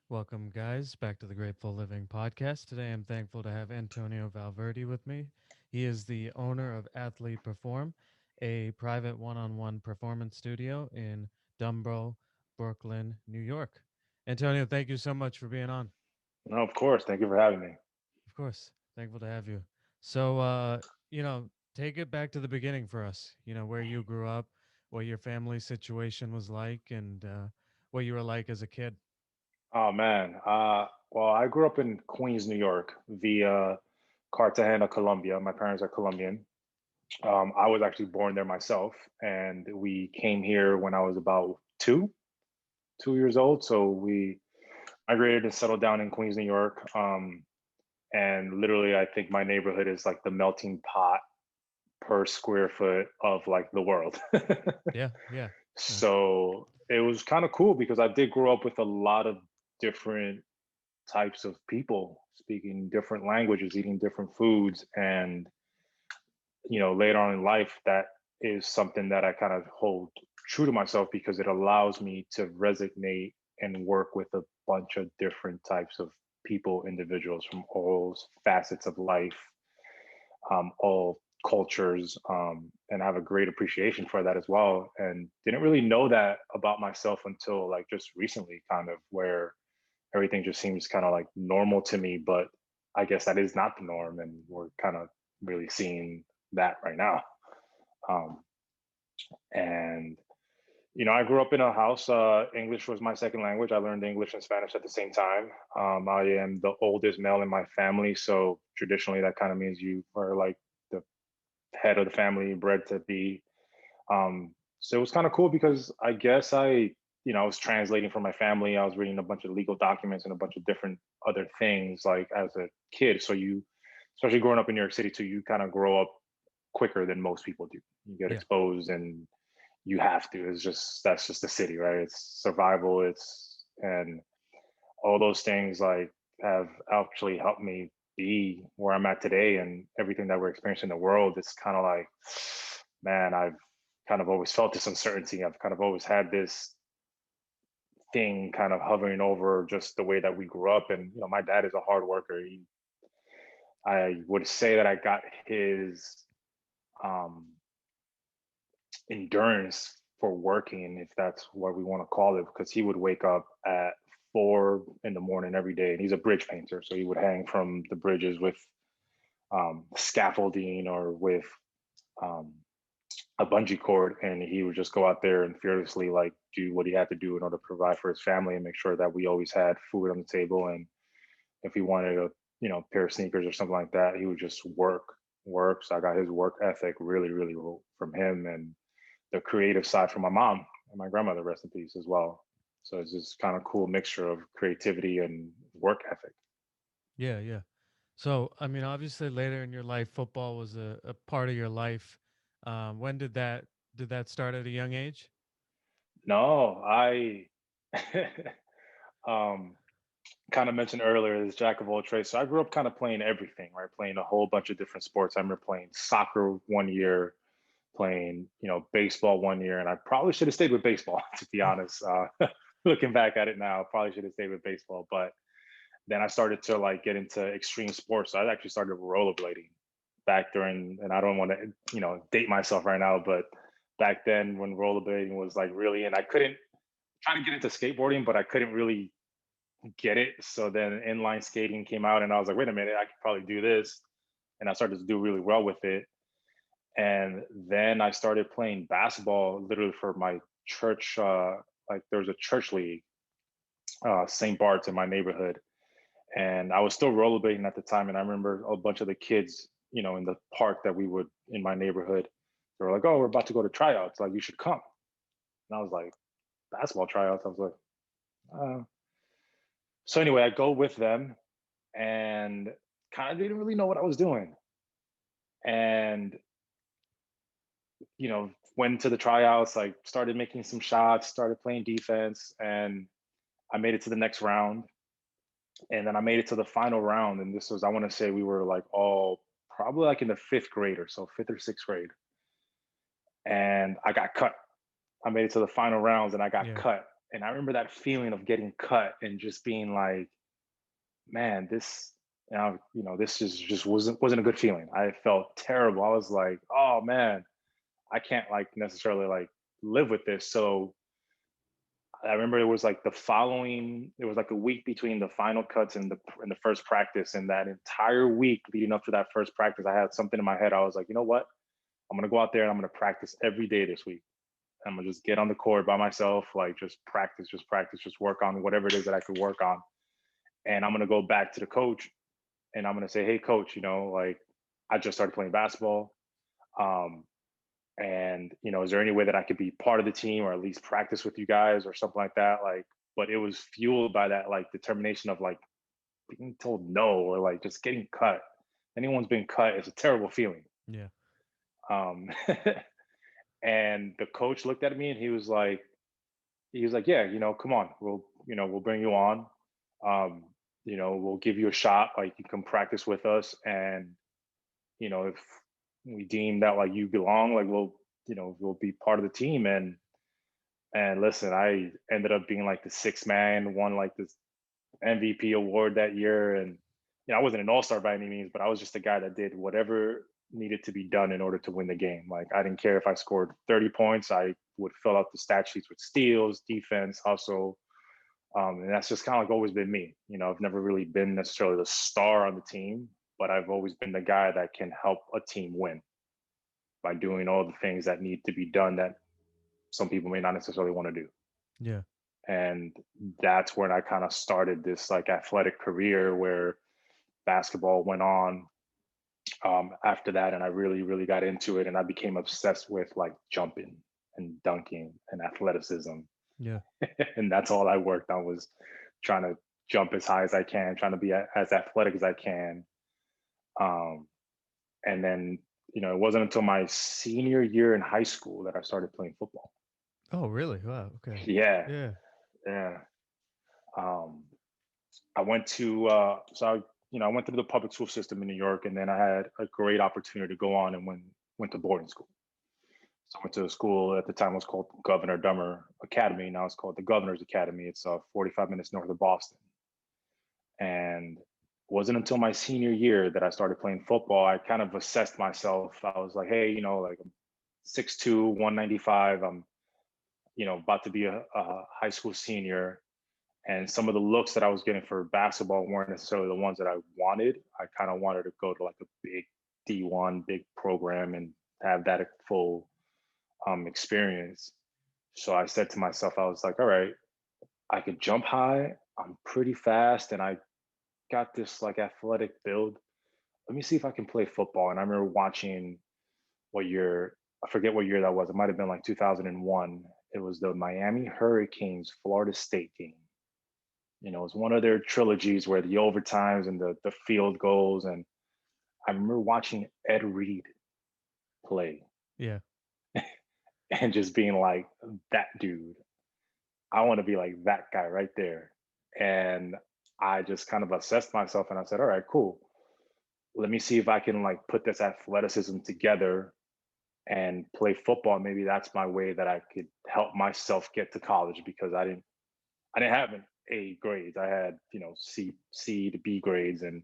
Welcome, guys, back to the Grateful Living podcast. Today, I'm thankful to have Antonio Valverde with me. He is the owner of Athlete Perform, a private one on one performance studio in Dumbo, Brooklyn, New York. Antonio, thank you so much for being on. No, of course. Thank you for having me. Of course, thankful to have you. So, take it back to the beginning for us, where you grew up, what your family situation was like, and what you were like as a kid. Oh man. Well, I grew up in Queens, New York, via Cartagena, Colombia. My parents are Colombian. I was actually born there myself, and we came here when I was about 2 years old. So we migrated and settled down in Queens, New York. And literally, I think my neighborhood is like the melting pot per square foot of like the world. Yeah, yeah, yeah, So it was kind of cool because I did grow up with a lot of different types of people speaking different languages, eating different foods. And, later on in life, that is something that I kind of hold true to myself because it allows me to resonate and work with a bunch of different types of people, individuals from all facets of life, all cultures, and I have a great appreciation for that as well. And didn't really know that about myself until like just recently, kind of where everything just seems kind of like normal to me. But I guess that is not the norm, and we're kind of really seeing that right now. Um, and I grew up in a house. English was my second language. I learned English and Spanish at the same time. I am the oldest male in my family, so traditionally that kind of means you are like the head of the family, bred to be. So it was kind of cool because I guess I was translating for my family. I was reading a bunch of legal documents and a bunch of different other things like as a kid. So especially growing up in New York City too, you kind of grow up quicker than most people do. You get yeah. exposed and you have to. That's just the city, right? It's survival. And all those things like have actually helped me be where I'm at today and everything that we're experiencing in the world. It's kind of like, man, I've kind of always felt this uncertainty. I've kind of always had this thing kind of hovering over just the way that we grew up. And my dad is a hard worker. I would say that I got his um, endurance for working, if that's what we want to call it, because he would wake up at 4 in the morning every day, and he's a bridge painter, so he would hang from the bridges with scaffolding or with um, a bungee cord, and he would just go out there and fearlessly like do what he had to do in order to provide for his family and make sure that we always had food on the table. And if he wanted a pair of sneakers or something like that, he would just work. So I got his work ethic really from him, and the creative side from my mom and my grandmother, rest in peace, as well. So it's this kind of cool mixture of creativity and work ethic. Yeah, yeah. So, I mean, obviously, later in your life, football was a part of your life. When did that start at a young age? No, I um, kind of mentioned earlier this jack of all trades. So I grew up kind of playing everything, right? Playing a whole bunch of different sports. I remember playing soccer one year, playing baseball one year, and I probably should have stayed with baseball to be honest. Looking back at it now, I probably should have stayed with baseball, but then I started to like get into extreme sports. So I actually started rollerblading back during, and I don't want to, date myself right now, but back then when rollerblading was like really, and I couldn't try to get into skateboarding, but I couldn't really get it. So then inline skating came out, and I was like, wait a minute, I could probably do this. And I started to do really well with it. And then I started playing basketball literally for my church. Like there was a church league, St. Bart's in my neighborhood, and I was still rollerblading at the time. And I remember a bunch of the kids, in the park that we would in my neighborhood, they were like, "Oh, we're about to go to tryouts. Like, you should come." And I was like, "Basketball tryouts?" I was like, so anyway, I go with them and kind of didn't really know what I was doing. And, went to the tryouts, like started making some shots, started playing defense, and I made it to the next round. And then I made it to the final round. And this was, I want to say we were like all probably like in the fifth grade or so, fifth or sixth grade. And I got cut. I made it to the final rounds and I got Yeah. cut. And I remember that feeling of getting cut and just being like, man, this, this just wasn't a good feeling. I felt terrible. I was like, oh man, I can't like necessarily like live with this. So I remember it was like a week between the final cuts and the first practice. And that entire week leading up to that first practice, I had something in my head. I was like, you know what? I'm gonna go out there and I'm gonna practice every day this week. I'm gonna just get on the court by myself, like just practice, just work on whatever it is that I could work on. And I'm gonna go back to the coach and I'm gonna say, hey coach, like I just started playing basketball. Um, and is there any way that I could be part of the team or at least practice with you guys or something like that? Like, but it was fueled by that like determination of like being told no or like just getting cut. Anyone's been cut, it's a terrible feeling. Yeah. Um, and the coach looked at me and he was like, yeah, come on, we'll bring you on. Um, we'll give you a shot. Like you can practice with us, and if we deem that like you belong, like we'll be part of the team. And listen, I ended up being like the sixth man, won like this MVP award that year. And I wasn't an all-star by any means, but I was just a guy that did whatever needed to be done in order to win the game. Like I didn't care if I scored 30 points, I would fill out the stat sheets with steals, defense, hustle. And that's just kind of like always been me. I've never really been necessarily the star on the team, but I've always been the guy that can help a team win by doing all the things that need to be done that some people may not necessarily want to do. Yeah. And that's when I kind of started this like athletic career where basketball went on after that. And I really, really got into it. And I became obsessed with like jumping and dunking and athleticism. Yeah. And that's all I worked on was trying to jump as high as I can, trying to be as athletic as I can. Um, and then, it wasn't until my senior year in high school that I started playing football. Oh, really? Wow. Okay. Yeah, Yeah. yeah. Um, I went to I went through the public school system in New York, and then I had a great opportunity to go on and went to boarding school. So I went to a school at the time it was called Governor Dummer Academy. Now it's called the Governor's Academy. It's 45 minutes north of Boston. And it wasn't until my senior year that I started playing football. I kind of assessed myself. I was like, hey, like I'm 6'2", 195. I'm, about to be a high school senior. And some of the looks that I was getting for basketball weren't necessarily the ones that I wanted. I kind of wanted to go to like a big D1, big program and have that full experience. So I said to myself, I was like, all right, I could jump high. I'm pretty fast and I got this like athletic build. Let me see if I can play football. And I remember watching what year, I forget what year that was. It might have been like 2001. It was the Miami Hurricanes Florida State game. It was one of their trilogies where the overtimes and the field goals. And I remember watching Ed Reed play Yeah. and just being like, that dude, I want to be like that guy right there. And I just kind of assessed myself and I said, all right, cool. Let me see if I can like put this athleticism together and play football. Maybe that's my way that I could help myself get to college because I didn't have an A grades. I had, C to B grades and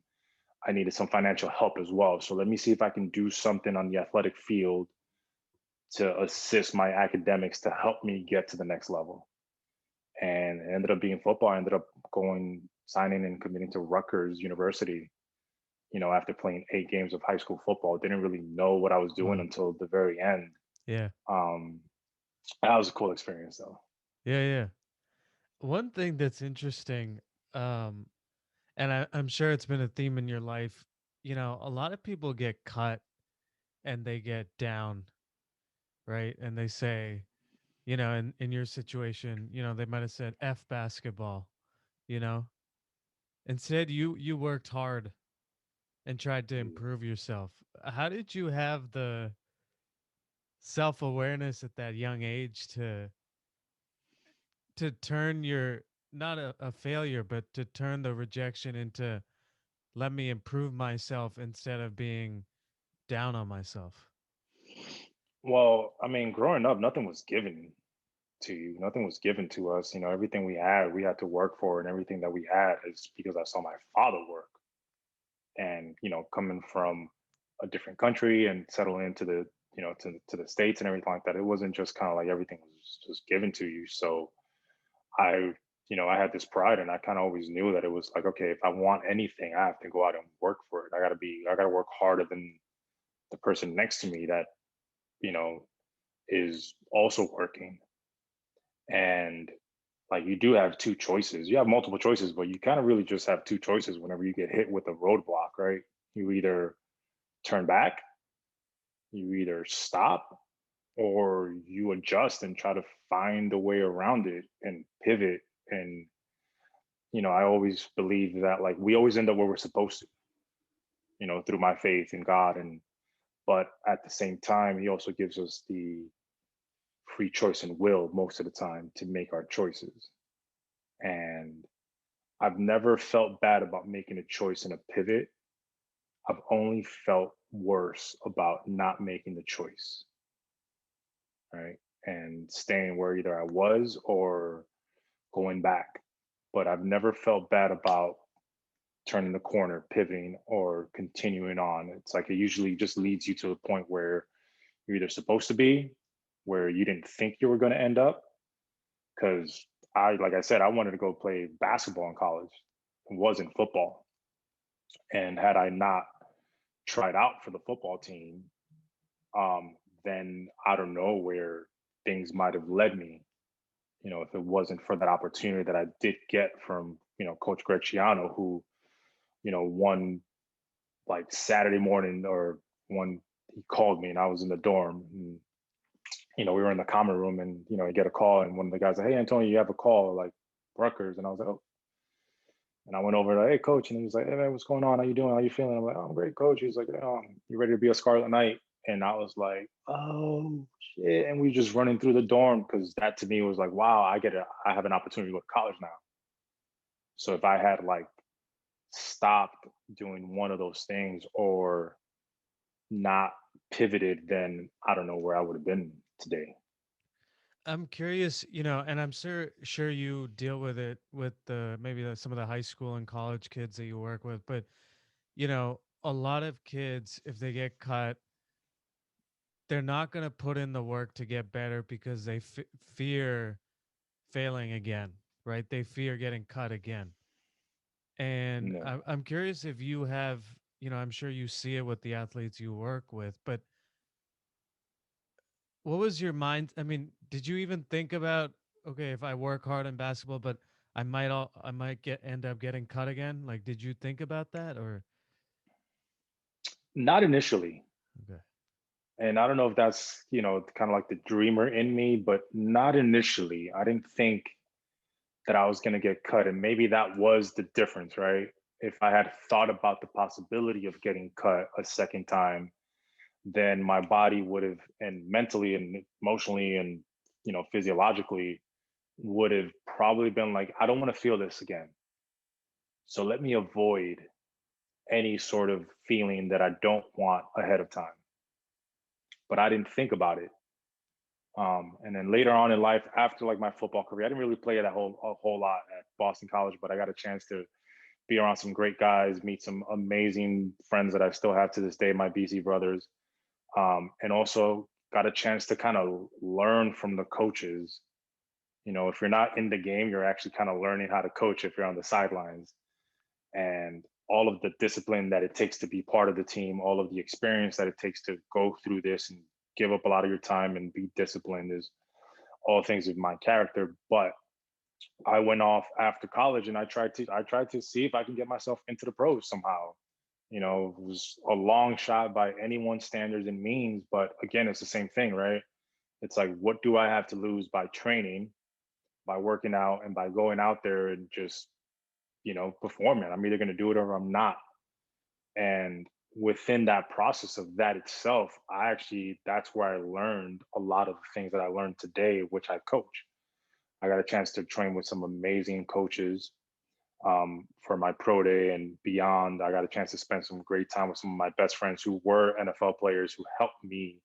I needed some financial help as well. So let me see if I can do something on the athletic field to assist my academics to help me get to the next level. And it ended up being football. I ended up signing and committing to Rutgers University, after playing 8 games of high school football. Didn't really know what I was doing Wow. until the very end. Yeah. Um, that was a cool experience though. Yeah. Yeah. One thing that's interesting, um, and I'm sure it's been a theme in your life, a lot of people get cut and they get down, right? And they say, in your situation, they might have said F basketball, you know? Instead, you worked hard and tried to Mm. improve yourself. How did you have the self-awareness at that young age to turn your not a failure, but to turn the rejection into let me improve myself instead of being down on myself? Well, I mean, growing up, nothing was given to you. Nothing was given to us. Everything we had to work for, and everything that we had is because I saw my father work. And coming from a different country and settling into the to the states and everything like that, it wasn't just kind of like everything was just given to you. So I I had this pride, and I kind of always knew that it was like, okay, if I want anything, I have to go out and work for it. I gotta work harder than the person next to me that you know is also working. And like, you do have two choices. You have multiple choices, but you kind of really just have two choices whenever you get hit with a roadblock, right? You either turn back, you either stop, or you adjust and try to find a way around it and pivot. And I always believe that, like, we always end up where we're supposed to, through my faith in God. And but at the same time, he also gives us the free choice and will most of the time to make our choices. And I've never felt bad about making a choice and a pivot. I've only felt worse about not making the choice, right? And staying where either I was or going back. But I've never felt bad about turning the corner, pivoting, or continuing on. It's like it usually just leads you to the point where you're either supposed to be, where you didn't think you were going to end up. Because like I said, I wanted to go play basketball in college. It wasn't football. And had I not tried out for the football team, then I don't know where things might have led me. If it wasn't for that opportunity that I did get from Coach Graciano, who one like Saturday morning, or one he called me and I was in the dorm. And, we were in the common room, and I get a call, and one of the guys said, "Hey, Antonio, you have a call, like Rutgers." And I was like, "Oh." And I went over to, "Hey, coach," and he was like, "Hey, man, what's going on? How you doing? How you feeling?" I'm like, "Oh, I'm great, coach." He's like, "You ready to be a Scarlet Knight?" And I was like, "Oh shit!" And we just running through the dorm, because that to me was like, "Wow, I have an opportunity to go to college now." So if I had like stopped doing one of those things, or not pivoted, then I don't know where I would have been today. I'm curious, and I'm sure you deal with it with the maybe some of the high school and college kids that you work with, but a lot of kids, if they get cut, they're not going to put in the work to get better because they fear failing again, right? They fear getting cut again. And No. I'm curious if you have, I'm sure you see it with the athletes you work with, but what was your mind? I mean, did you even think about, okay, if I work hard in basketball, but I might get end up getting cut again? Like, did you think about that or Not initially. okay? And I don't know if that's, kind of like the dreamer in me, but not initially. I didn't think that I was going to get cut. And maybe that was the difference, right? If I had thought about the possibility of getting cut a second time, then my body would have, and mentally and emotionally and, physiologically, would have probably been like, I don't want to feel this again. So let me avoid any sort of feeling that I don't want ahead of time. But I didn't think about it. And then later on in life, after like my football career, I didn't really play a whole lot at Boston College, but I got a chance to be around some great guys, meet some amazing friends that I still have to this day, my BC brothers, and also got a chance to kind of learn from the coaches. If you're not in the game, you're actually kind of learning how to coach if you're on the sidelines, and all of the discipline that it takes to be part of the team, all of the experience that it takes to go through this and give up a lot of your time and be disciplined is all things of my character. But I went off after college, and I tried to see if I can get myself into the pros somehow. It was a long shot by anyone's standards and means, but again, it's the same thing, right? It's like, what do I have to lose by training, by working out, and by going out there and just performing? I'm either going to do it or I'm not. And within that process of that itself, that's where I learned a lot of the things that I learned today, which I coach. I got a chance to train with some amazing coaches, for my pro day and beyond. I got a chance to spend some great time with some of my best friends who were NFL players, who helped me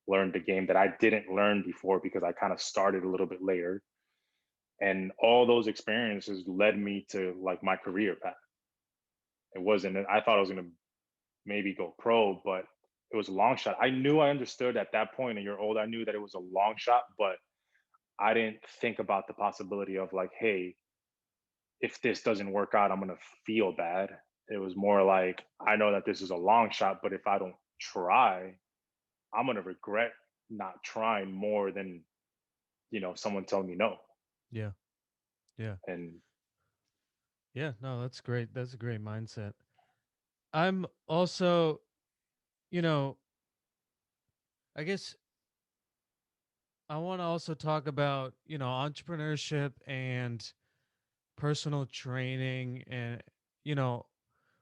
learned the game that I didn't learn before because I kind of started a little bit later. And all those experiences led me to like my career path. It wasn't, I thought I was going to maybe go pro, but it was a long shot. I knew I understood at that point, a year old, I knew that it was a long shot, but I didn't think about the possibility of like, hey, if this doesn't work out, I'm going to feel bad. It was more like, I know that this is a long shot, but if I don't try, I'm going to regret not trying more than, someone telling me no. Yeah. Yeah. And Yeah. No, that's great. That's a great mindset. I'm also, you know, I guess I want to also talk about, entrepreneurship and personal training and, you know,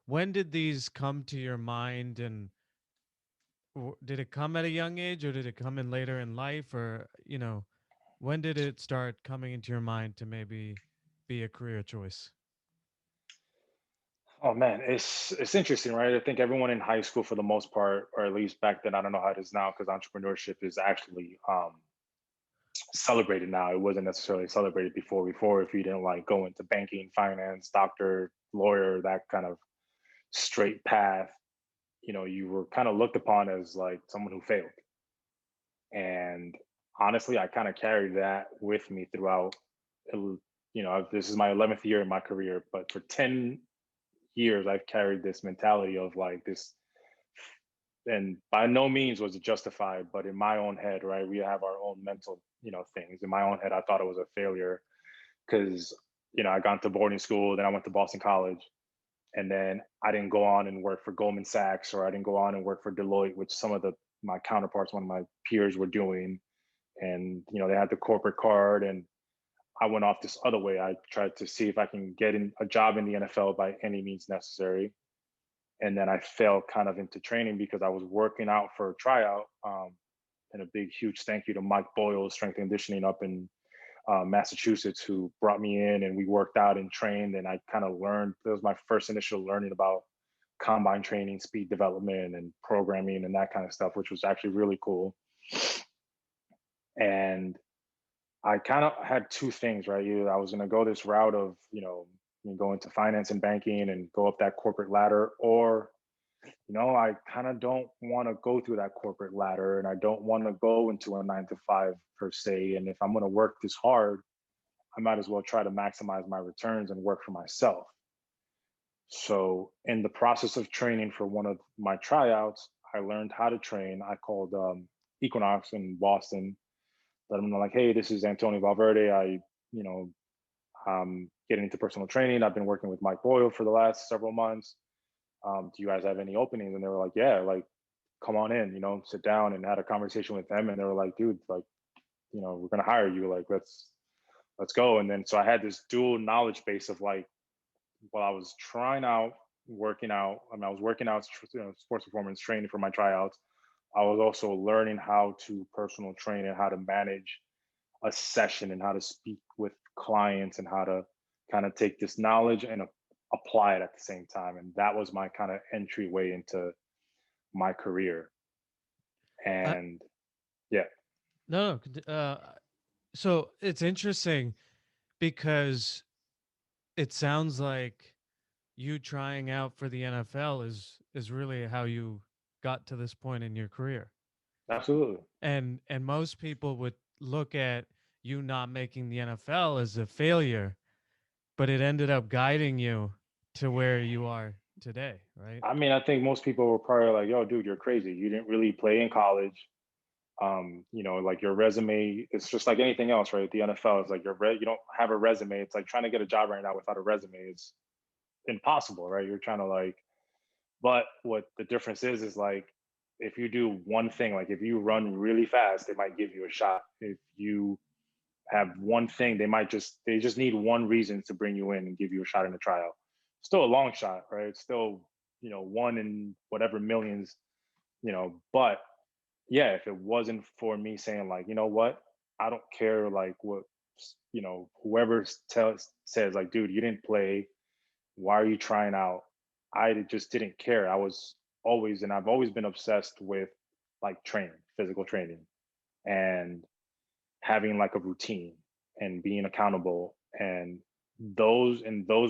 when did these come to your mind and did it come at a young age or did it come in later in life or, when did it start coming into your mind to maybe be a career choice? oh man, it's interesting, right? I think everyone in high school, for the most part, or at least back then, I don't know how it is now, because entrepreneurship is actually celebrated now. It wasn't necessarily celebrated before. Before, if you didn't like go into banking, finance, doctor, lawyer, that kind of straight path, you were kind of looked upon as like someone who failed. And honestly, I kind of carried that with me throughout. This is my 11th year in my career, but for 10 years, I've carried this mentality of like this, and by no means was it justified, but in my own head, right? We have our own mental, things. In my own head, I thought it was a failure because, I got to boarding school, then I went to Boston College, and then I didn't go on and work for Goldman Sachs, or I didn't go on and work for Deloitte, which some of my counterparts, one of my peers were doing. And, they had the corporate card, and I went off this other way. I tried to see if I can get in a job in the NFL by any means necessary. And then I fell kind of into training because I was working out for a tryout. And a big, huge thank you to Mike Boyle, strength and conditioning up in Massachusetts, who brought me in and we worked out and trained. And I kind of learned, it was my first initial learning about combine training, speed development, and programming and that kind of stuff, which was actually really cool. And I kind of had two things, right? Either I was going to go this route of, go into finance and banking and go up that corporate ladder, or, I kind of don't want to go through that corporate ladder and I don't want to go into a 9 to 5 per se. And if I'm going to work this hard, I might as well try to maximize my returns and work for myself. So, in the process of training for one of my tryouts, I learned how to train. I called Equinox in Boston, let them know like, hey, this is Antonio Valverde. You know, getting into personal training. I've been working with Mike Boyle for the last several months. Do you guys have any openings? And they were like, yeah, like, come on in, sit down, and had a conversation with them. And they were like, dude, like, we're going to hire you. Like, let's go. And then, so I had this dual knowledge base of like, while I was trying out, working out, I mean, I was working out, sports performance training for my tryouts. I was also learning how to personal train and how to manage a session and how to speak with clients and how to kind of take this knowledge and apply it at the same time. And that was my kind of entryway into my career. I, And yeah, no, no. So it's interesting because it sounds like you trying out for the NFL is really how you got to this point in your career. absolutely. And most people would look at you not making the NFL as a failure, but it ended up guiding you to where you are today, right? I mean, I think most people were probably like, yo, dude, you're crazy. You didn't really play in college. Like your resume, it's just like anything else, right? The NFL is like you don't have a resume. It's like trying to get a job right now without a resume is impossible, right? You're trying to like, but what the difference is like if you do one thing, like if you run really fast, they might give you a shot. If you have one thing, they just need one reason to bring you in and give you a shot in the trial. Still a long shot, right? It's still, one in whatever millions, but yeah, if it wasn't for me saying like, you know what, I don't care like what, whoever says like, dude, you didn't play, why are you trying out? I just didn't care. I was always, and I've always been obsessed with like training. physical training, and having like a routine and being accountable. And those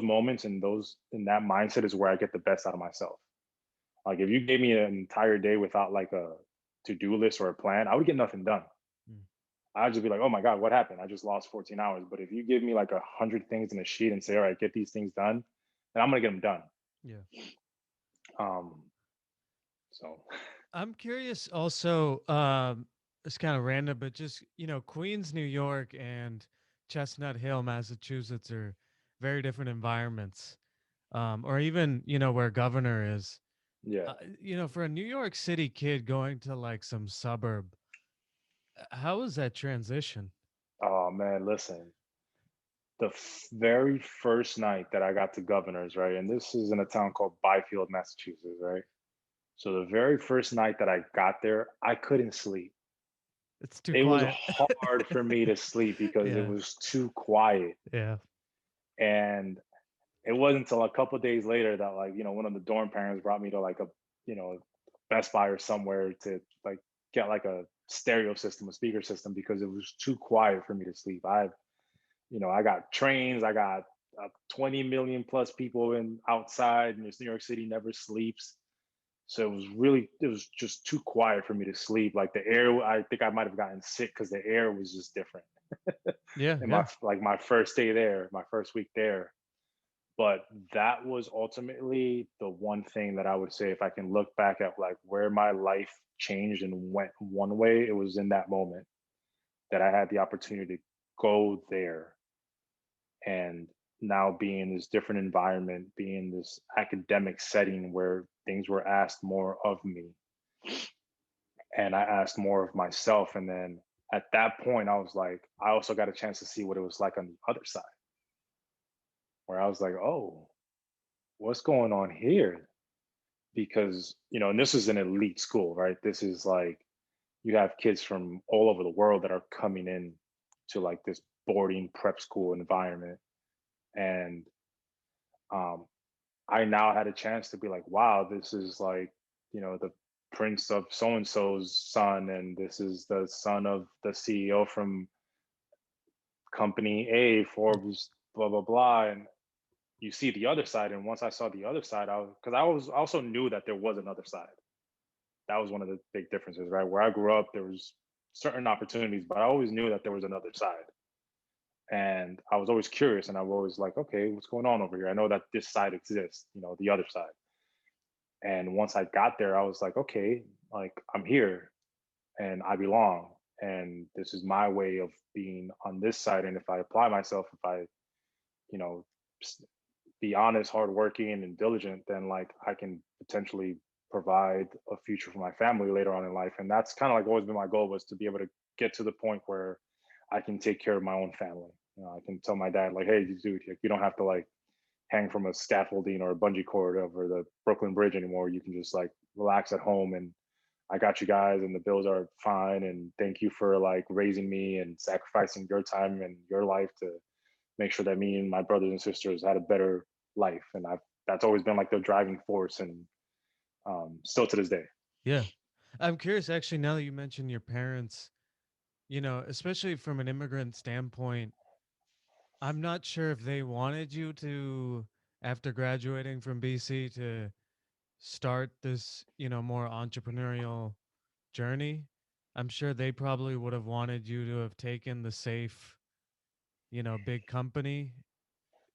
moments and those in that mindset is where I get the best out of myself. Like if you gave me an entire day without like a to-do list or a plan, I would get nothing done. Mm. I'd just be like, oh my God, what happened? I just lost 14 hours. But if you give me like 100 things in a sheet and say, all right, get these things done, then I'm gonna get them done. Yeah. Um, so I'm curious also, it's kind of random, but just, Queens, New York and Chestnut Hill, Massachusetts are very different environments. Or even, where Governor is. yeah. For a New York City kid going to like some suburb, how was that transition? Oh man, listen. The very first night that I got to Governors, right, and this is in a town called Byfield, Massachusetts, right. So the very first night that I got there, I couldn't sleep. It's too It was quiet. hard for me to sleep because it Yeah. was too quiet. Yeah. And it wasn't until a couple days later that one of the dorm parents brought me to like a Best Buy or somewhere to like get like a stereo system, a speaker system, because it was too quiet for me to sleep. I got trains, I got 20 million plus people in outside, and this New York City never sleeps. So it was just too quiet for me to sleep. Like the air, I think I might have gotten sick because the air was just different. Yeah. In Yeah. my first day there, my first week there. But that was ultimately the one thing that I would say, if I can look back at like where my life changed and went one way, it was in that moment that I had the opportunity to go there and now be in this different environment, be in this academic setting where things were asked more of me and I asked more of myself. And then at that point, I was like, I also got a chance to see what it was like on the other side, where I was like, oh, what's going on here? Because, and this is an elite school, right? This is like, you have kids from all over the world that are coming in to like this boarding prep school environment. And um, I now had a chance to be like, wow, this is like, the prince of so and so's son, and this is the son of the CEO from company A, Forbes, blah, blah, blah. And you see the other side. And once I saw the other side, because I also knew that there was another side. That was one of the big differences, right? Where I grew up, there was certain opportunities, but I always knew that there was another side. And I was always curious, and I was always like, okay, what's going on over here? I know that this side exists, the other side. And once I got there, I was like, okay, like I'm here and I belong. And this is my way of being on this side. And if I apply myself, if I, you know, s- be honest, hardworking, and diligent, then like I can potentially provide a future for my family later on in life. And that's kind of like always been my goal, was to be able to get to the point where I can take care of my own family. I can tell my dad like, hey, dude, like, you don't have to like hang from a scaffolding or a bungee cord over the Brooklyn Bridge anymore. You can just like relax at home, and I got you guys, and the bills are fine. And thank you for like raising me and sacrificing your time and your life to make sure that me and my brothers and sisters had a better life. And I've that's always been like the driving force, and still to this day. Yeah. I'm curious, actually, now that you mentioned your parents, especially from an immigrant standpoint, I'm not sure if they wanted you to, after graduating from BC, to start this, more entrepreneurial journey. I'm sure they probably would have wanted you to have taken the safe, big company.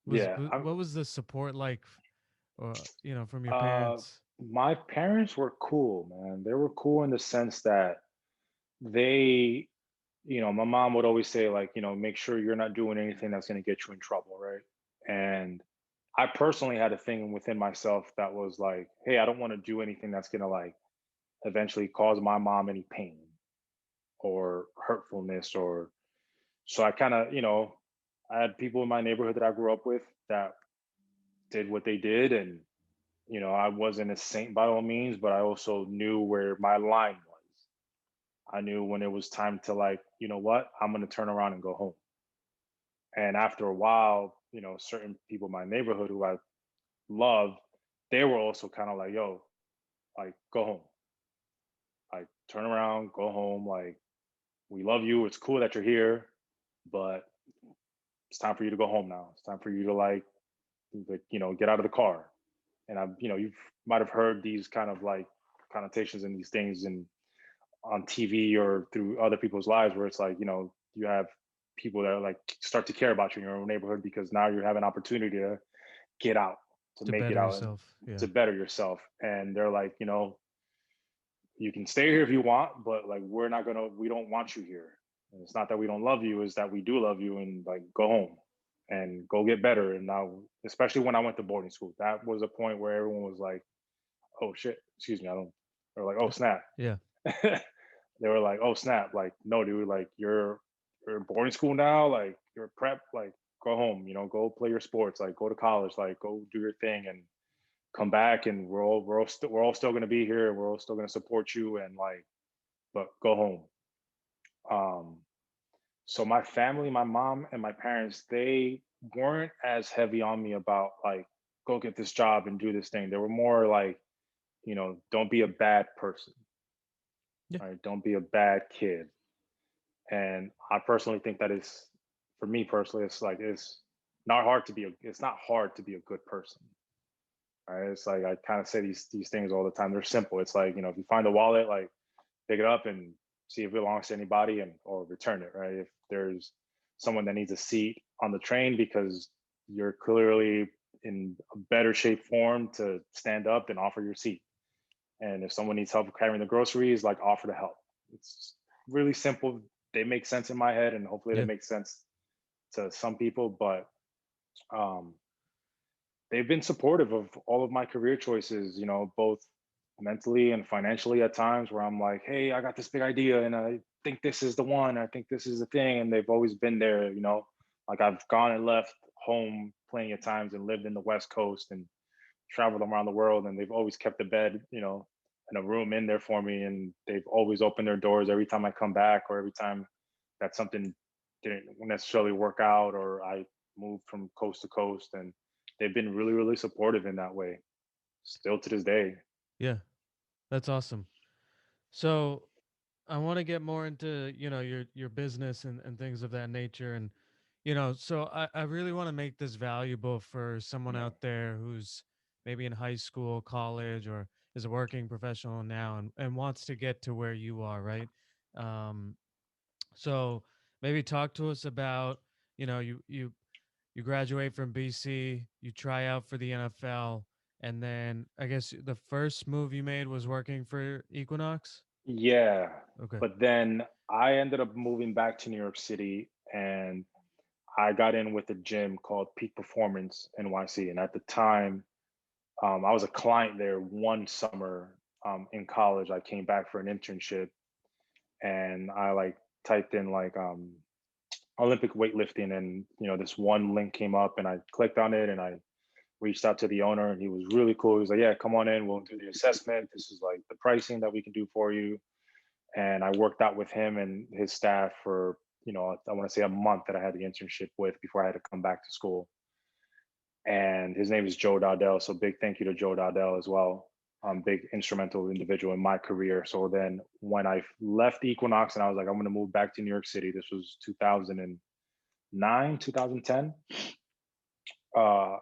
Yeah, What was the support like, or from your uh, parents? my parents were cool, man. They were cool in the sense that they, my mom would always say like, make sure you're not doing anything that's going to get you in trouble, right? And I personally had a thing within myself that was like, hey, I don't want to do anything that's going to like eventually cause my mom any pain or hurtfulness. Or so I kind of, I had people in my neighborhood that I grew up with that did what they did. And I wasn't a saint by all means, but I also knew where my line was. I knew when it was time to like, you know what, I'm going to turn around and go home. And after a while, certain people in my neighborhood who I loved, they were also kind of like, yo, like go home, like turn around, go home. Like, we love you. It's cool that you're here, but it's time for you to go home now. It's time for you to get out of the car. And you might have heard these kind of like connotations and these things in on TV or through other people's lives where it's like, you have people that are like start to care about you in your own neighborhood because now you have an opportunity to get out, to To make it better out and yourself. Yeah. to better yourself. And they're like, you can stay here if you want, but like we don't want you here. And it's not that we don't love you, is that we do love you, and like go home and go get better. And now, especially when I went to boarding school, that was a point where everyone was like, oh shit, excuse me, I don't or like, oh snap. Yeah. They were like, oh snap, like, no dude, like you're in boarding school now, like you're prep, like go home, go play your sports, like go to college, like go do your thing and come back, and we're all still going to be here, we're all still going to support you, and like, but go home. um so my family, my mom and my parents, they weren't as heavy on me about like go get this job and do this thing. They were more like, don't be a bad person, Yeah. right? Don't be a bad kid. And I personally think that is, for me personally, it's not hard to be a good person. Right? It's like I kind of say these things all the time. They're simple. It's like, if you find a wallet, like pick it up and see if it belongs to anybody, and or return it, right? If there's someone that needs a seat on the train because you're clearly in a better shape form to stand up, then offer your seat. And if someone needs help carrying the groceries, like offer to help. It's really simple. They make sense in my head, and hopefully they Yeah. make sense to some people. But um, they've been supportive of all of my career choices, both mentally and financially at times where I'm like, hey, I got this big idea and I think this is the one, I think this is the thing. And they've always been there, like I've gone and left home plenty of times and lived in the West Coast and traveled around the world. And they've always kept a bed, and a room in there for me. And they've always opened their doors every time I come back, or every time that something didn't necessarily work out, or I moved from coast to coast. And they've been really, really supportive in that way, still to this day. Yeah. That's awesome. So I want to get more into, your business and things of that nature. And, so I really want to make this valuable for someone Yeah. out there who's maybe in high school, college, or is a working professional now and wants to get to where you are, right? Um, so maybe talk to us about, you graduate from BC, you try out for the NFL, and then I guess the first move you made was working for Equinox. Yeah. Okay. But then I ended up moving back to New York City, and I got in with a gym called Peak Performance NYC. And at the time, I was a client there one summer in college. I came back for an internship, and I like typed in like Olympic weightlifting, and this one link came up, and I clicked on it, and I reached out to the owner, and he was really cool. He was like, "Yeah, come on in. We'll do the assessment. This is like the pricing that we can do for you." And I worked out with him and his staff for, I want to say a month that I had the internship with before I had to come back to school. And his name is Joe Dowdell. So big thank you to Joe Dowdell as well. Big instrumental individual in my career. So then when I left Equinox and I was like, I'm going to move back to New York City, this was 2009, 2010. Uh,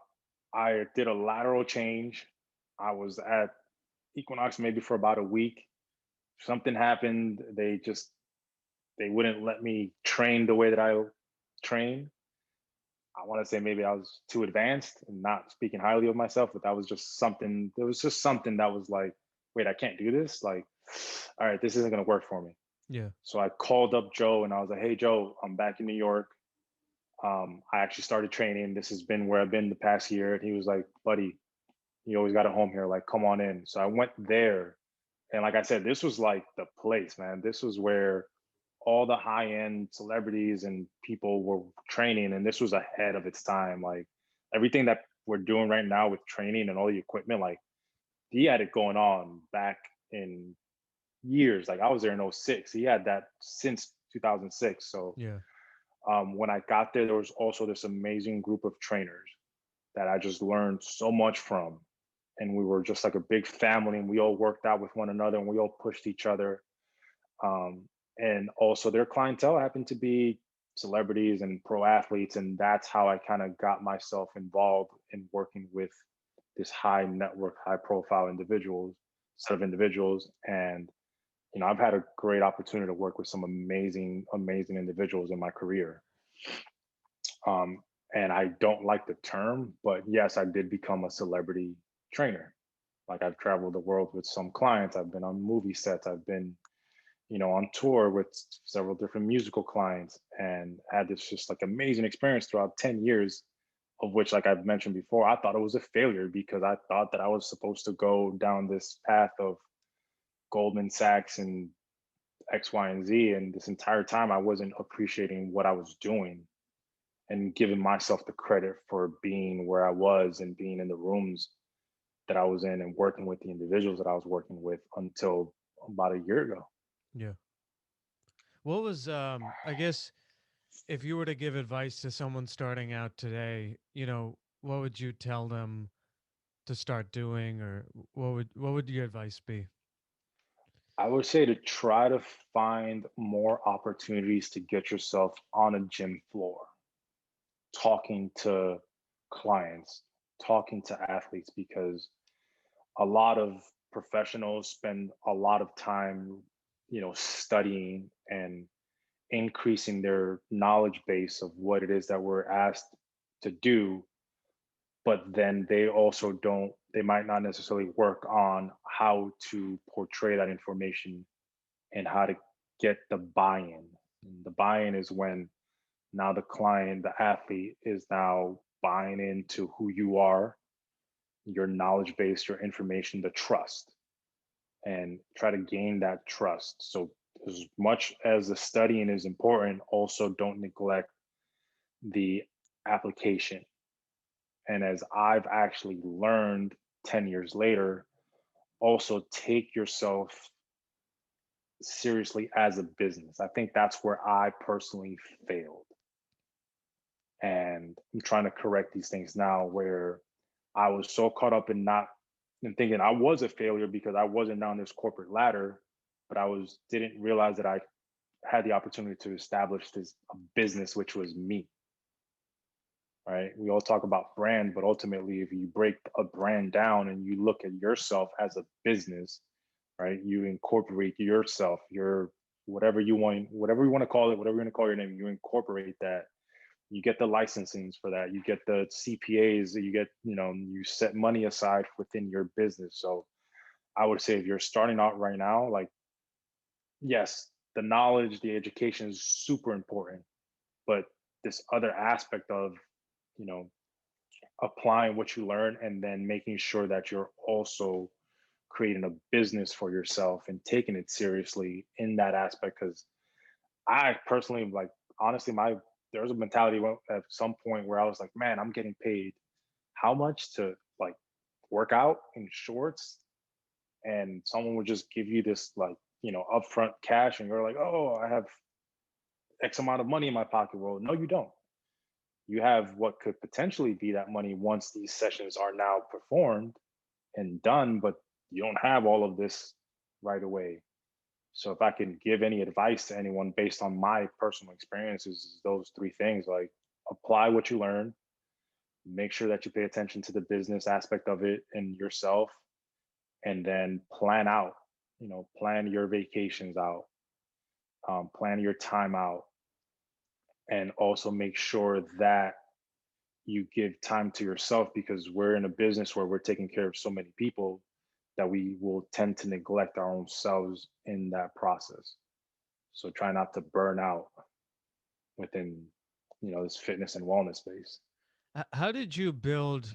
I did a lateral change. I was at Equinox maybe for about a week. Something happened. They wouldn't let me train the way that I train. I want to say maybe I was too advanced, and not speaking highly of myself, but that was just something. There was just something that was like, wait, I can't do this. Like, all right, this isn't going to work for me. Yeah. So I called up Joe and I was like, hey, Joe, I'm back in New York. I actually started training. This has been where I've been the past year. And he was like, buddy, you always got a home here. Like, come on in. So I went there. And like I said, this was like the place, man. This was where all the high end celebrities and people were training, and this was ahead of its time. Like everything that we're doing right now with training and all the equipment, like he had it going on back in years. Like I was there in '06. He had that since 2006. So Yeah. when I got there, there was also this amazing group of trainers that I just learned so much from. And we were just like a big family, and we all worked out with one another, and we all pushed each other. Um, and also their clientele happened to be celebrities and pro athletes, and that's how I kind of got myself involved in working with this high network, high profile individuals, set of individuals. And I've had a great opportunity to work with some amazing, amazing individuals in my career. Um, and I don't like the term, but yes, I did become a celebrity trainer. Like, I've traveled the world with some clients. I've been on movie sets. I've been, on tour with several different musical clients, and had this just like amazing experience throughout 10 years, of which, like I've mentioned before, I thought it was a failure because I thought that I was supposed to go down this path of Goldman Sachs and X, Y, and Z. And this entire time I wasn't appreciating what I was doing and giving myself the credit for being where I was and being in the rooms that I was in and working with the individuals that I was working with until about a year ago. Yeah. What was I guess if you were to give advice to someone starting out today, what would you tell them to start doing, or what would your advice be? I would say to try to find more opportunities to get yourself on a gym floor, talking to clients, talking to athletes, because a lot of professionals spend a lot of time, studying and increasing their knowledge base of what it is that we're asked to do, but then they might not necessarily work on how to portray that information and how to get the buy-in. And the buy-in is when now the client, the athlete, is now buying into who you are, your knowledge base, your information, the trust, and try to gain that trust. So, as much as the studying is important, also don't neglect the application. And as I've actually learned 10 years later, also take yourself seriously as a business. I think that's where I personally failed. And I'm trying to correct these things now, where I was so caught up in not in thinking I was a failure because I wasn't down this corporate ladder, but I was didn't realize that I had the opportunity to establish this a business, which was me. Right? We all talk about brand, but ultimately, if you break a brand down and you look at yourself as a business, right? You incorporate yourself, your whatever you want to call it, whatever you want to call your name, you incorporate that. You get the licensings for that. You get the CPAs. You get, you set money aside within your business. So I would say if you're starting out right now, like, yes, the knowledge, the education is super important, but this other aspect of, you know, applying what you learn and then making sure that you're also creating a business for yourself and taking it seriously in that aspect. Because I personally, like, honestly, there was a mentality at some point where I was like, man, I'm getting paid how much to, like, work out in shorts, and someone would just give you this, like, upfront cash, and you're like, oh, I have X amount of money in my pocket. Well, no, you don't. You have what could potentially be that money once these sessions are now performed and done, but you don't have all of this right away. So if I can give any advice to anyone based on my personal experiences, is those three things: like, apply what you learn, make sure that you pay attention to the business aspect of it and yourself, and then plan out, plan your vacations out, plan your time out, and also make sure that you give time to yourself, because we're in a business where we're taking care of so many people that we will tend to neglect our own selves in that process. So try not to burn out within, this fitness and wellness space. How did you build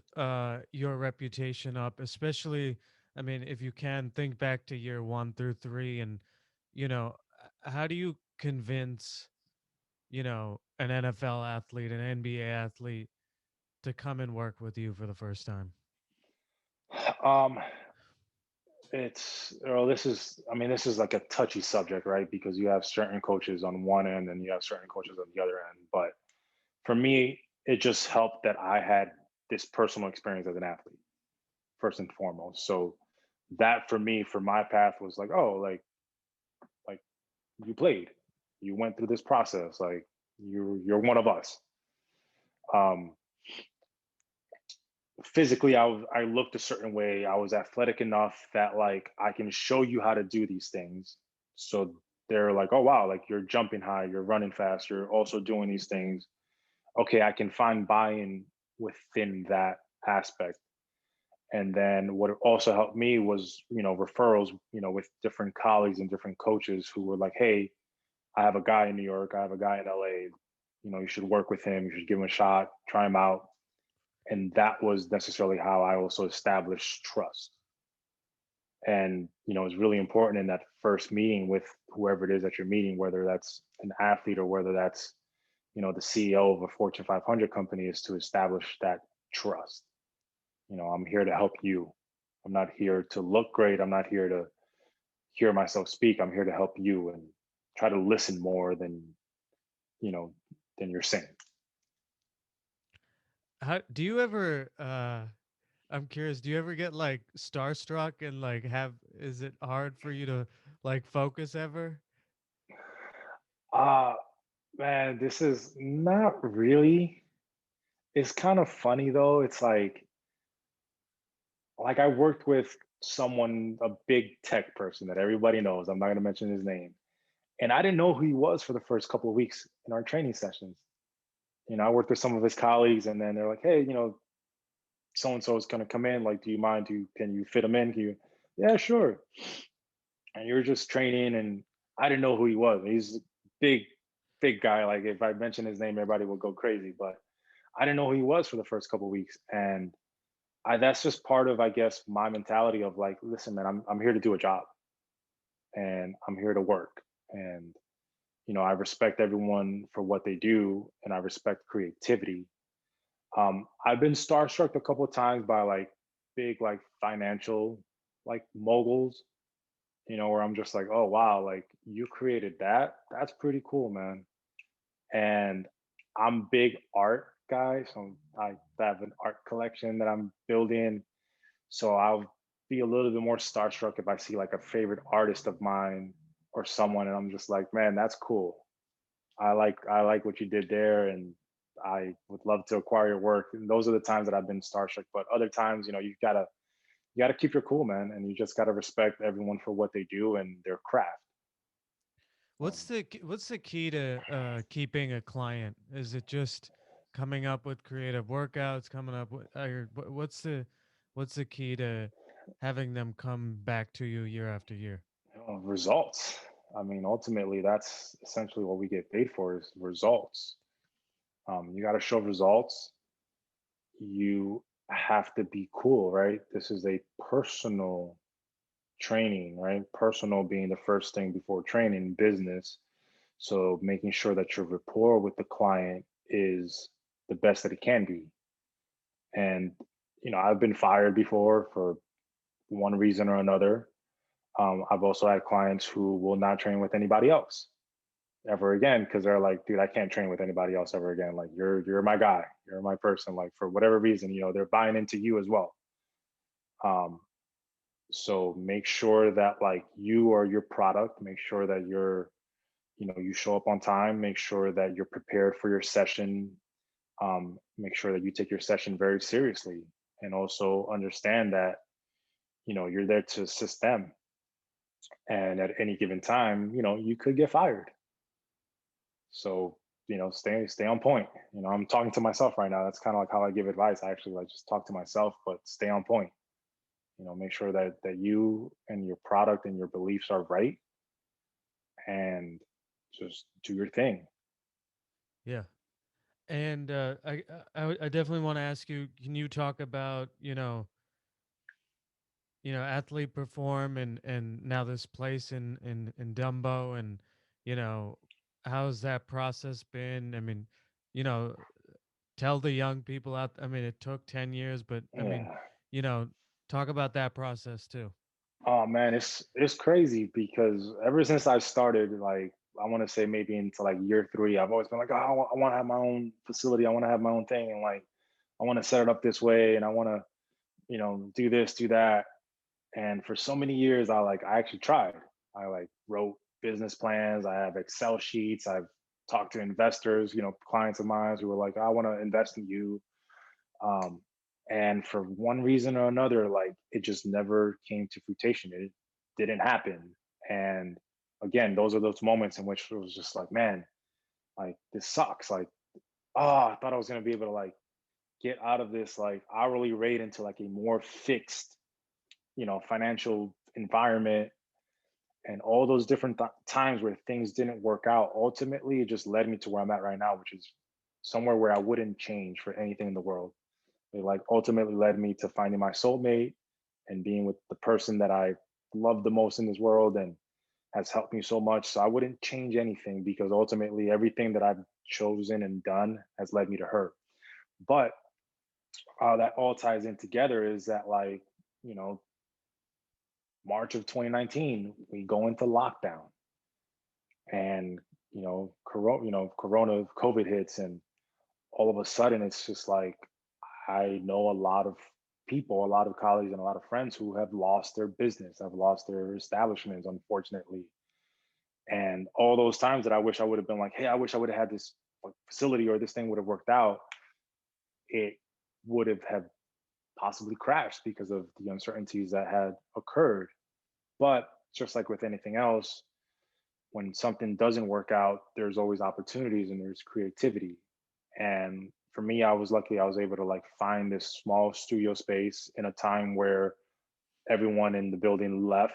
your reputation up, especially, I mean, if you can think back to year 1 through 3, and how do you convince an NFL athlete, an NBA athlete, to come and work with you for the first time? Um, this is, I mean, this is like a touchy subject, right? Because you have certain coaches on one end and you have certain coaches on the other end. But for me, it just helped that I had this personal experience as an athlete, first and foremost. So that, for me, for my path, was like, oh, like you played, you went through this process, like you're one of us. um Physically, I looked a certain way, I was athletic enough that like I can show you how to do these things. So they're like, oh wow, like you're jumping high, you're running fast, you're also doing these things. Okay, I can find buy-in within that aspect. And then what also helped me was, referrals, with different colleagues and different coaches who were like, hey, I have a guy in New York, I have a guy in LA, you should work with him, you should give him a shot, try him out. And that was necessarily how I also established trust. And it's really important in that first meeting with whoever it is that you're meeting, whether that's an athlete or whether that's the CEO of a Fortune 500 company, is to establish that trust. I'm here to help you. I'm not here to look great. I'm not here to hear myself speak. I'm here to help you and try to listen more you know than you're saying. How do you ever I'm curious, do you ever get like starstruck and like have is it hard for you to like focus ever? uh Man, this is not really. It's kind of funny though. It's like I worked with someone, a big tech person that everybody knows. I'm not going to mention his name. And I didn't know who he was for the first couple of weeks in our training sessions. I worked with some of his colleagues, and then they're like, "Hey, so and so is going to come in. Like, do you mind? Can you fit him in? Can you?" Yeah, sure. And you're just training, and I didn't know who he was. He's a big, big guy. Like, if I mention his name, everybody will go crazy. But I didn't know who he was for the first couple of weeks, and that's just part of, I guess, my mentality of like, listen, man, I'm here to do a job, and I'm here to work, and I respect everyone for what they do, and I respect creativity. I've been starstruck a couple of times by like big like financial like moguls, where I'm just like, oh wow, like you created that. That's pretty cool, man. And I'm big art guy, so I have an art collection that I'm building. So I'll be a little bit more starstruck if I see like a favorite artist of mine or someone, and I'm just like, man, that's cool. I like what you did there, and I would love to acquire your work. And those are the times that I've been starstruck. But other times, you gotta keep your cool, man, and you just gotta respect everyone for what they do and their craft. What's Um, what's the key to keeping a client? Is it just coming up with creative workouts, coming up with or what's the key to having them come back to you year after year? Results. I mean, ultimately, that's essentially what we get paid for is results. You got to show results. You have to be cool, right? This is a personal training, right? Personal being the first thing before training, business. So making sure that your rapport with the client is the best that it can be. And, I've been fired before for one reason or another. I've also had clients who will not train with anybody else ever again because they're like, dude, I can't train with anybody else ever again. Like you're my guy, you're my person. Like for whatever reason, they're buying into you as well. Um, so make sure that like you are your product. Make sure that you show up on time. Make sure that you're prepared for your session. Make sure that you take your session very seriously, and also understand that you're there to assist them. And at any given time, you could get fired. So, stay on point. I'm talking to myself right now. That's kind of like how I give advice. I actually like just talk to myself, but stay on point. Make sure that you and your product and your beliefs are right, and just do your thing. Yeah. And I definitely want to ask you, can you talk about, athlete perform and now this place in Dumbo and you know how's that process been? I mean, you know, tell the young people out. I mean, it took 10 years, but I mean, Yeah. you know, talk about that process too. Oh man, it's crazy because ever since I started, like I want to say maybe into like year three, I've always been like, oh, I want to have my own facility. I want to have my own thing, and like I want to set it up this way, and I want to do this, do that. And for so many years, I actually tried. I like wrote business plans, I have Excel sheets, I've talked to investors, clients of mine who were like, I want to invest in you. Um, and for one reason or another, like it just never came to fruition. It didn't happen. And again, those are those moments in which it was just like, man, like this sucks. Like, oh, I thought I was gonna be able to like get out of this like hourly rate into like a more fixed, financial environment, and all those different times where things didn't work out. Ultimately, it just led me to where I'm at right now, which is somewhere where I wouldn't change for anything in the world. It like ultimately led me to finding my soulmate and being with the person that I love the most in this world and has helped me so much. So I wouldn't change anything because ultimately everything that I've chosen and done has led me to her. But that all ties in together is that like, you know, March of 2019, we go into lockdown and, Corona, COVID hits, and all of a sudden it's just like I know a lot of people, a lot of colleagues, and a lot of friends who have lost their business, have lost their establishments, unfortunately. And all those times that I wish I would have been like, hey, I wish I would have had this like, facility or this thing would have worked out, it would have possibly crashed because of the uncertainties that had occurred. But just like with anything else, when something doesn't work out, there's always opportunities and there's creativity. And for me, I was lucky I was able to like find this small studio space in a time where everyone in the building left.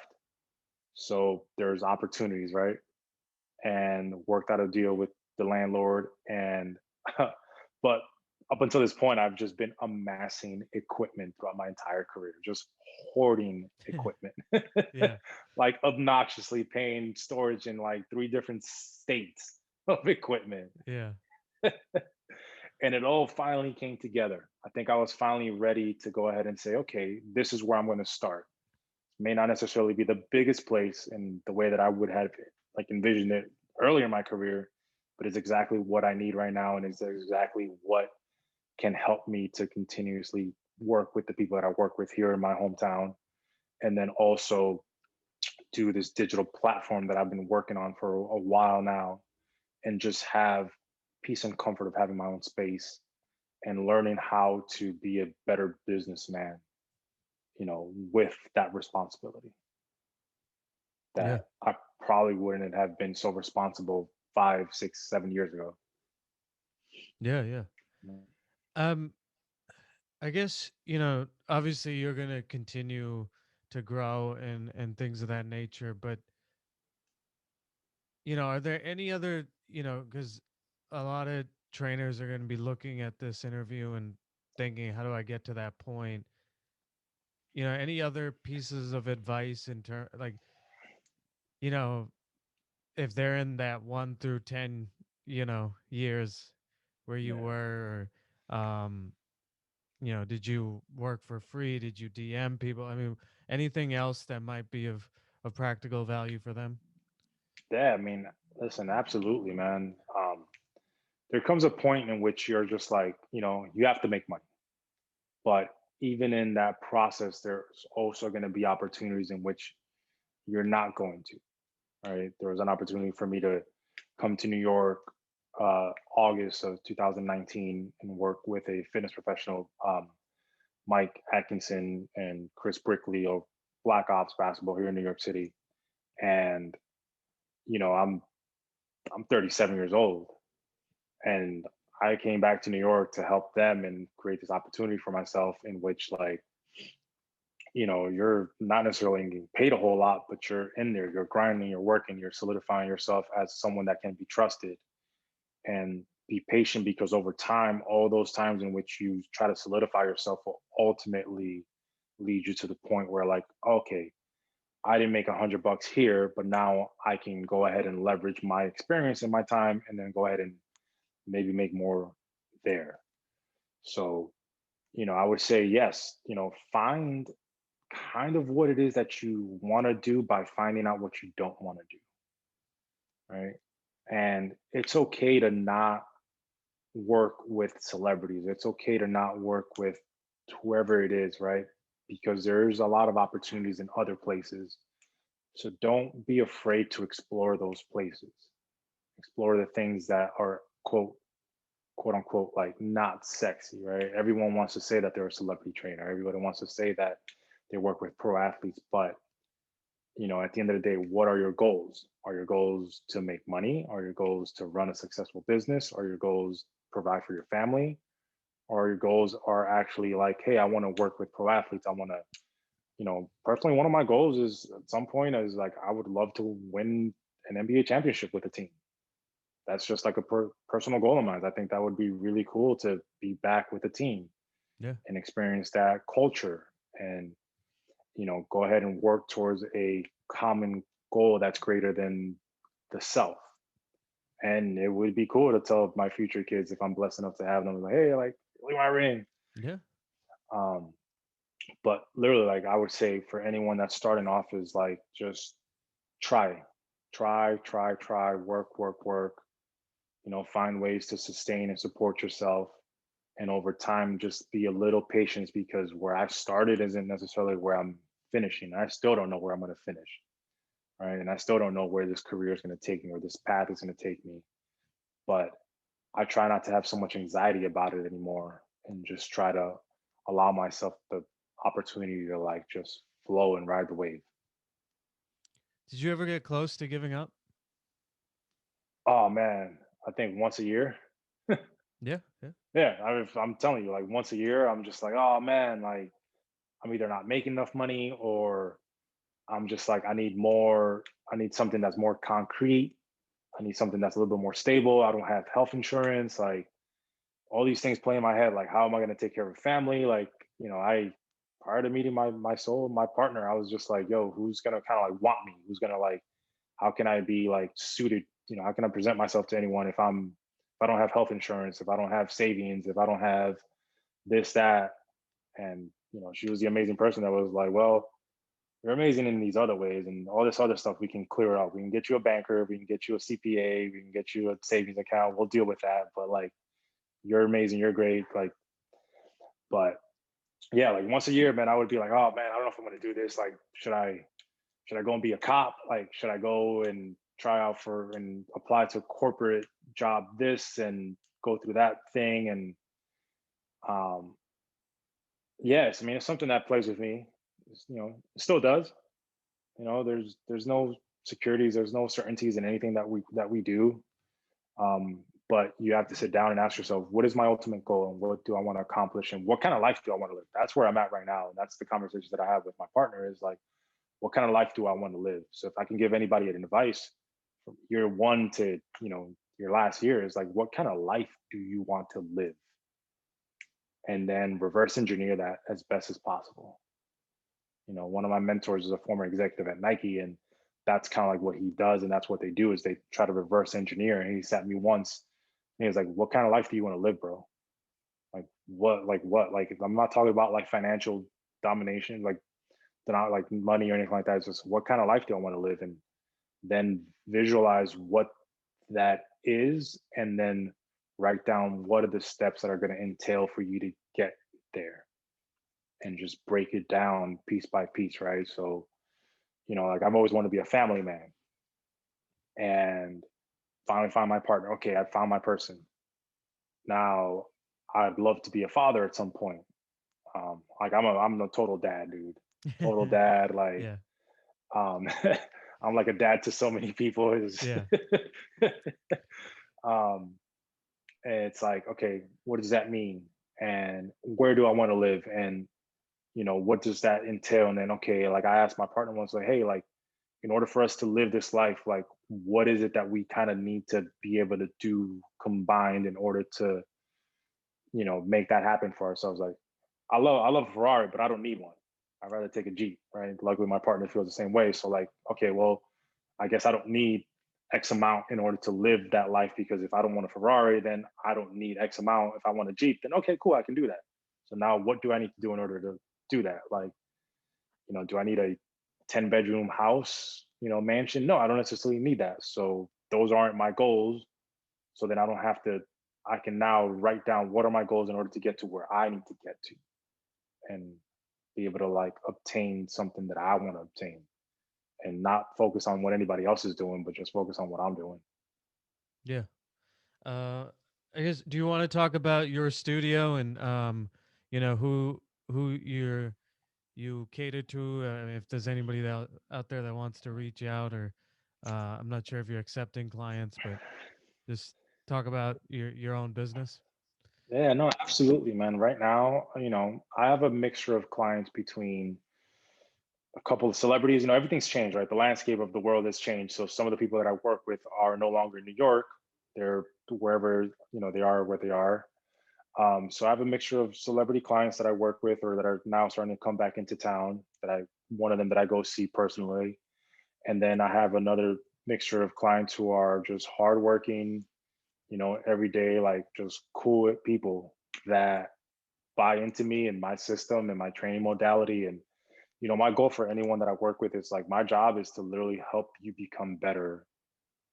So there's opportunities, right? And worked out a deal with the landlord. And but up until this point, I've just been amassing equipment throughout my entire career, just hoarding equipment, Yeah. like obnoxiously paying storage in like three different states of equipment. Yeah. And it all finally came together. I think I was finally ready to go ahead and say, okay, this is where I'm going to start. May not necessarily be the biggest place in the way that I would have like envisioned it earlier in my career, but it's exactly what I need right now, and it's exactly what can help me to continuously work with the people that I work with here in my hometown, and then also do this digital platform that I've been working on for a while now, and just have peace and comfort of having my own space and learning how to be a better businessman, with that responsibility Yeah. that I probably wouldn't have been so responsible 5, 6, 7 years ago. Yeah. Yeah. Mm. Um, I guess, obviously you're gonna continue to grow and things of that nature, but are there any other, because a lot of trainers are gonna be looking at this interview and thinking, how do I get to that point? Any other pieces of advice in term like, you know, if they're in that 1 through 10, years where you Yeah. were, or, did you work for free? Did you DM people? I mean, anything else that might be of practical value for them? Yeah. I mean, listen, absolutely, man. There comes a point in which you're just like, you have to make money. But even in that process, there's also going to be opportunities in which you're not going to. Right. There was an opportunity for me to come to New York August of 2019 and work with a fitness professional, Mike Atkinson and Chris Brickley of Black Ops basketball here in New York City. And you know, I'm I'm 37 years old, and I came back to New York to help them and create this opportunity for myself in which like, you're not necessarily getting paid a whole lot, but you're in there, you're grinding, you're working, you're solidifying yourself as someone that can be trusted, and be patient because over time, all those times in which you try to solidify yourself will ultimately lead you to the point where like, okay, I didn't make $100 here, but now I can go ahead and leverage my experience and my time and then go ahead and maybe make more there. So, I would say yes, find kind of what it is that you want to do by finding out what you don't want to do, right? And it's okay to not work with celebrities. It's okay to not work with whoever it is, right? Because there's a lot of opportunities in other places. So don't be afraid to explore those places. Explore the things that are quote unquote like not sexy, right? Everyone wants to say that they're a celebrity trainer. Everybody wants to say that they work with pro athletes, but at the end of the day, what are your goals? Are your goals to make money? Are your goals to run a successful business? Are your goals provide for your family? Or your goals are actually like, hey, I want to work with pro athletes. I want to, personally, one of my goals is at some point is like I would love to win an NBA championship with a team. That's just like a personal goal of mine. I think that would be really cool to be back with a team Yeah. and experience that culture and go ahead and work towards a common goal that's greater than the self. And it would be cool to tell my future kids if I'm blessed enough to have them, like, hey, like, look at my ring. Yeah. Um, but literally, like, I would say for anyone that's starting off is like, just try, try, work, find ways to sustain and support yourself. And over time, just be a little patient because where I started isn't necessarily where I'm finishing. I still don't know where I'm going to finish. Right. And I still don't know where this career is going to take me or this path is going to take me. But I try not to have so much anxiety about it anymore and just try to allow myself the opportunity to like just flow and ride the wave. Did you ever get close to giving up? Oh man, I think once a year. Yeah. Yeah. Yeah, I'm telling you, like once a year, I'm just like, oh man, like I'm either not making enough money or I'm just like, I need more. I need something that's more concrete. I need something that's a little bit more stable. I don't have health insurance. Like all these things play in my head. Like, how am I going to take care of a family? Like, I prior to meeting my partner, I was just like, yo, who's gonna kind of like want me? Who's gonna like? How can I be like suited? How can I present myself to anyone if I don't have health insurance, if I don't have savings, if I don't have this that, and she was the amazing person that was like, well, you're amazing in these other ways and all this other stuff we can clear up. We can get you a banker, we can get you a CPA, we can get you a savings account. We'll deal with that. But like you're amazing, you're great. Like, but yeah, like once a year, man, I would be like, oh man, I don't know if I'm gonna do this. Like, should I go and be a cop? Like, should I go and try out for and apply to corporate job this and go through that thing? And um yes, I mean it's something that plays with me. It still does. There's no securities, there's no certainties in anything that we do. But you have to sit down and ask yourself, what is my ultimate goal and what do I want to accomplish and what kind of life do I want to live? That's where I'm at right now. And that's the conversation that I have with my partner is like, what kind of life do I want to live? So if I can give anybody an advice from year one to, your last year is like, what kind of life do you want to live? And then reverse engineer that as best as possible. One of my mentors is a former executive at Nike, and that's kind of like what he does, and that's what they do is they try to reverse engineer. And he sat me once, and he was like, "What kind of life do you want to live, bro? Like what? Like what? Like I'm not talking about like financial domination, like not like money or anything like that. It's just what kind of life do I want to live, and then visualize what that is, and then write down what are the steps that are going to entail for you to get there." And just break it down piece by piece, right? So, like I've always wanted to be a family man and finally find my partner. Okay, I found my person. Now I'd love to be a father at some point. Like I'm the total dad, dude. Total dad. Like Yeah. um I'm like a dad to so many people. Is Yeah. um and it's like, okay, what does that mean? And where do I want to live? And what does that entail? And then okay, like I asked my partner once, like, hey, like in order for us to live this life, like what is it that we kind of need to be able to do combined in order to, make that happen for ourselves? Like I love a Ferrari, but I don't need one. I'd rather take a Jeep, right? Luckily my partner feels the same way. So like, okay, well, I guess I don't need X amount in order to live that life because if I don't want a Ferrari, then I don't need X amount. If I want a Jeep, then okay, cool, I can do that. So now what do I need to do in order to do that? Like, do I need a 10-bedroom house, mansion? No, I don't necessarily need that. So those aren't my goals. So then I don't have to, I can now write down what are my goals in order to get to where I need to get to and be able to like obtain something that I want to obtain. and not focus on what anybody else is doing, but just focus on what I'm doing. Yeah. Uh, I guess. Do you want to talk about your studio and who you cater to? If there's anybody out there that wants to reach out, or I'm not sure if you're accepting clients, but just talk about your own business. Yeah, no, absolutely, man. Right now, I have a mixture of clients between a couple of celebrities. Everything's changed, right? The landscape of the world has changed. So some of the people that I work with are no longer in New York. They're wherever, they are where they are. So I have a mixture of celebrity clients that I work with or that are now starting to come back into town one of them that I go see personally. And then I have another mixture of clients who are just hardworking, every day, like just cool people that buy into me and my system and my training modality. And, my goal for anyone that I work with is like my job is to literally help you become better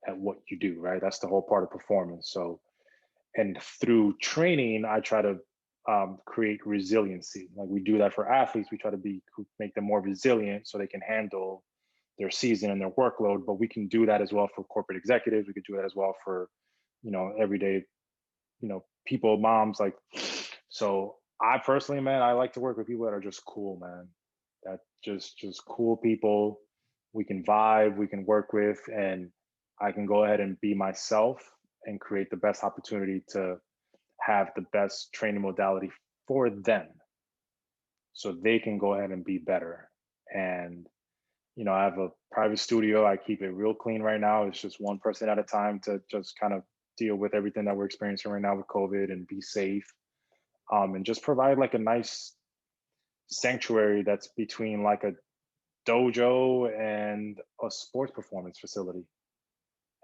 at what you do, right? That's the whole part of performance. So, and through training, I try to create resiliency. Like we do that for athletes. We try to make them more resilient so they can handle their season and their workload. But we can do that as well for corporate executives. We could do that as well for, everyday, people, moms. Like, so I personally, man, I like to work with people that are just cool, man. That just cool people. We can vibe, we can work with, and I can go ahead and be myself and create the best opportunity to have the best training modality for them so they can go ahead and be better. And, I have a private studio. I keep it real clean right now. It's just one person at a time to just kind of deal with everything that we're experiencing right now with COVID and be safe. And just provide like a nice sanctuary that's between like a dojo and a sports performance facility.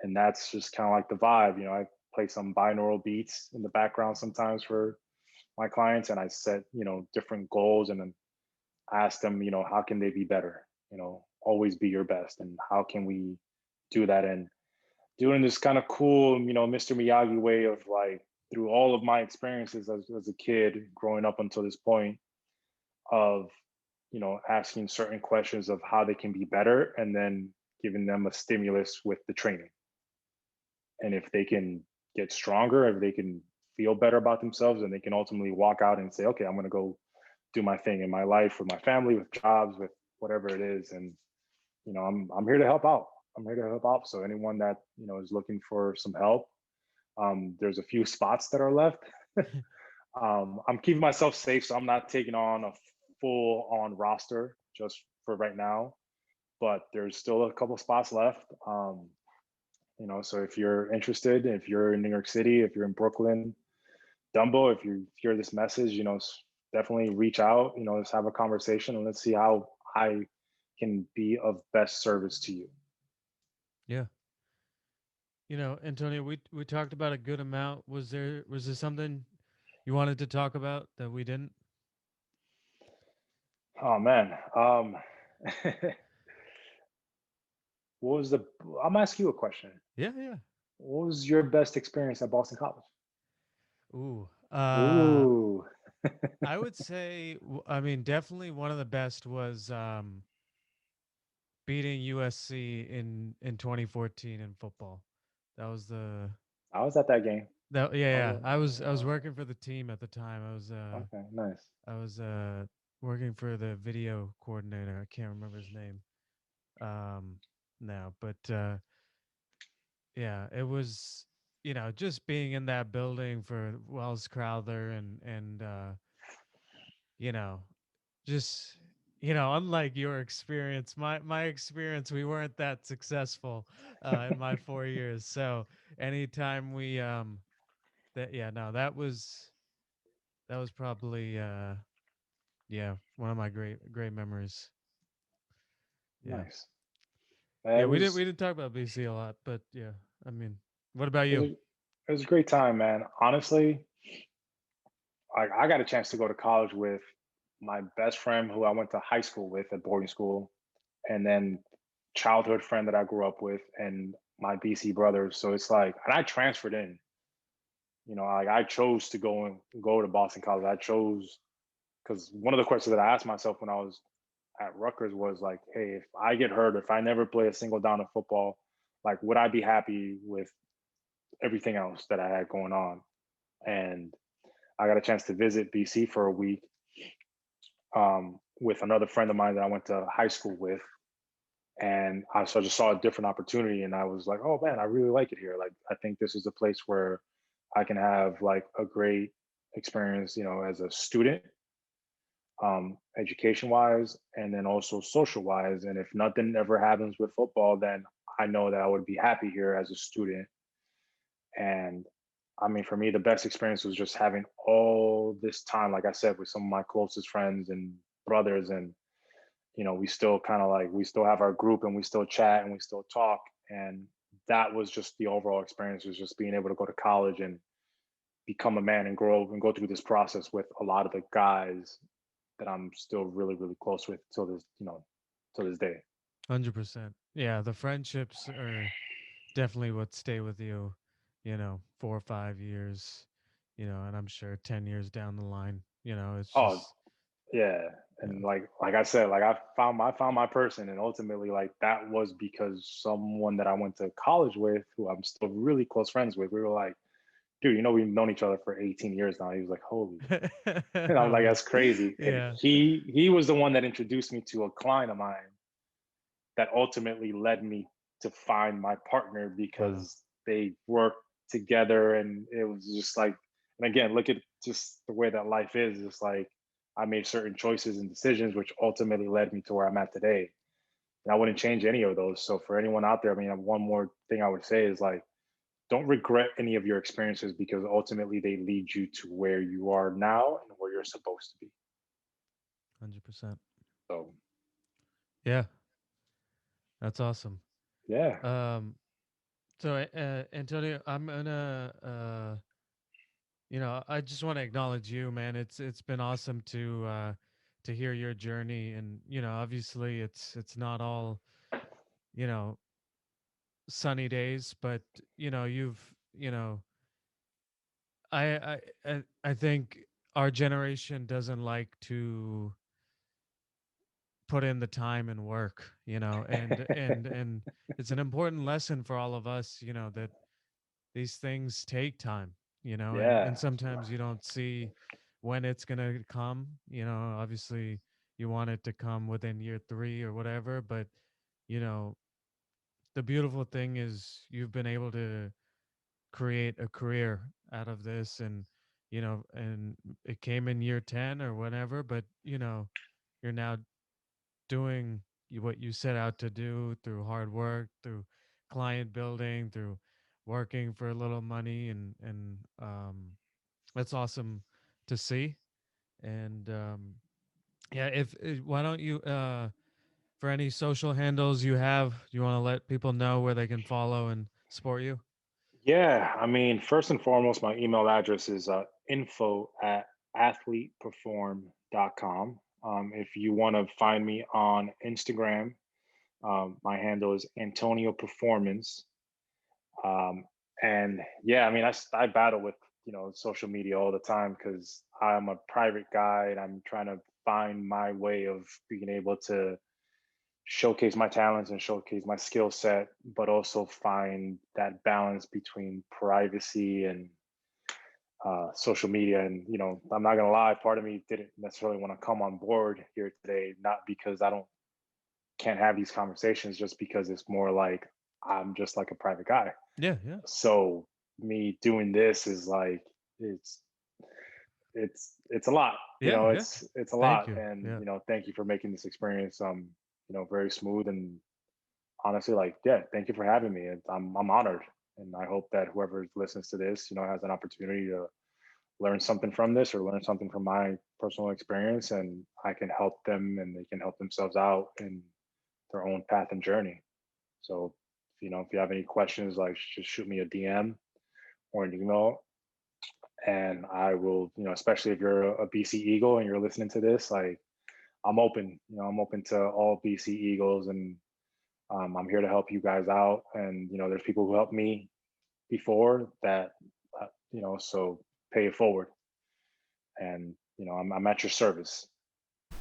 And that's just kind of like the vibe. I play some binaural beats in the background sometimes for my clients, and I set, different goals and then ask them, how can they be better? Always be your best. And how can we do that? And doing this kind of cool, Mr. Miyagi way of like through all of my experiences as a kid growing up until this point of, asking certain questions of how they can be better and then giving them a stimulus with the training. And if they can get stronger, if they can feel better about themselves, and they can ultimately walk out and say, okay, I'm going to go do my thing in my life with my family, with jobs, with whatever it is. And, I'm here to help out. I'm here to help out. So anyone that, is looking for some help, there's a few spots that are left. I'm keeping myself safe, so I'm not taking on a full on roster just for right now. But there's still a couple spots left. So if you're interested, if you're in New York City, if you're in Brooklyn, Dumbo, if you hear this message, definitely reach out. Let's have a conversation and let's see how I can be of best service to you. Yeah. Antonio, we talked about a good amount. Was there something you wanted to talk about that we didn't? Oh man, what was the? I'm asking you a question. Yeah, yeah. What was your best experience at Boston College? Ooh. Ooh, I would say, I mean, definitely one of the best was beating USC in 2014 in football. That was the I was at that game. that yeah, I yeah. was, I was working for the team at the time. okay, nice. I was working for the video coordinator. I can't remember his name um now, but yeah, it was just being in that building for Wells Crowther and you know just unlike your experience, my experience, we weren't that successful in my 4 years. So anytime we that yeah no that was probably yeah, one of my great memories. Yeah. Nice. Yeah, It we was didn't talk about BC a lot, but yeah, I mean, what about it was you? a, it was a great time, man. Honestly, I got a chance to go to college with my best friend who I went to high school with at boarding school, and then childhood friend that I grew up with, and my BC brothers. So it's like, and I transferred in. Like I chose to go to Boston College. I chose because one of the questions that I asked myself when I was at Rutgers was like, hey, if I get hurt, if I never play a single down of football, like, would I be happy with everything else that I had going on? And I got a chance to visit BC for a week, with another friend of mine that I went to high school with. And so I just saw a different opportunity, and I was like, oh man, I really like it here. Like, I think this is a place where I can have like a great experience, as a student, education wise, and then also social wise. And if nothing ever happens with football, then I know that I would be happy here as a student. And I mean, for me, the best experience was just having all this time, like I said, with some of my closest friends and brothers. And, we still kind of like, we still have our group and we still chat and we still talk. And that was just the overall experience, was just being able to go to college and become a man and grow and go through this process with a lot of the guys that I'm still really, really close with till this, till this day. 100%. Yeah, the friendships are definitely what stay with you, 4 or 5 years, and I'm sure 10 years down the line, it's Oh, just, yeah. yeah. And like I said, like I found my person, and ultimately like that was because someone that I went to college with, who I'm still really close friends with, we were like, dude, we've known each other for 18 years now. He was like, holy. And I'm Oh, like, man. that's crazy. And Yeah. he was the one that introduced me to a client of mine that ultimately led me to find my partner, Wow. because they worked together, and it was just like, and again, look at just the way that life is. It's like I made certain choices and decisions which ultimately led me to where I'm at today. And I wouldn't change any of those. So for anyone out there, I mean, one more thing I would say is like, don't regret any of your experiences, because ultimately they lead you to where you are now and where you're supposed to be. 100%. So Yeah, that's awesome. yeah. Um, so, Antonio, I'm gonna, I just want to acknowledge you, man. It's been awesome to hear your journey, and obviously it's not all you know sunny days, but you've I think our generation doesn't like to put in the time and work, and it's an important lesson for all of us, that these things take time, and Yeah. sometimes you don't see when it's going to come, obviously you want it to come within year 3 or whatever, but you know the beautiful thing is you've been able to create a career out of this, and it came in year 10 or whatever, but you're now doing what you set out to do through hard work, through client building, through working for a little money, and that's awesome to see. And yeah, if why don't you for any social handles you have, you want to let people know where they can follow and support you? Yeah, I mean, first and foremost, my email address is info@athleteperform.com. If you want to find me on Instagram, my handle is Antonio Performance. Um, and yeah, I mean, I battle with, social media all the time, because I'm a private guy and I'm trying to find my way of being able to showcase my talents and showcase my skill set, but also find that balance between privacy and social media. And I'm not gonna lie, part of me didn't necessarily want to come on board here today, not because I don't can't have these conversations, just because it's more like I'm just like a private guy. Yeah, yeah. So me doing this is like, it's it's a lot. Yeah, yeah. It's a Thank lot. you. And Yeah. thank you for making this experience very smooth. And honestly, like, yeah, thank you for having me. I'm honored, and I hope that whoever listens to this, has an opportunity to learn something from this, or learn something from my personal experience, and I can help them and they can help themselves out in their own path and journey. So, if you have any questions, like, just shoot me a DM or an email, and I will, especially if you're a BC Eagle and you're listening to this, like, I'm open. I'm open to all BC Eagles, and I'm here to help you guys out. And there's people who helped me before that, so pay it forward. And I'm at your service.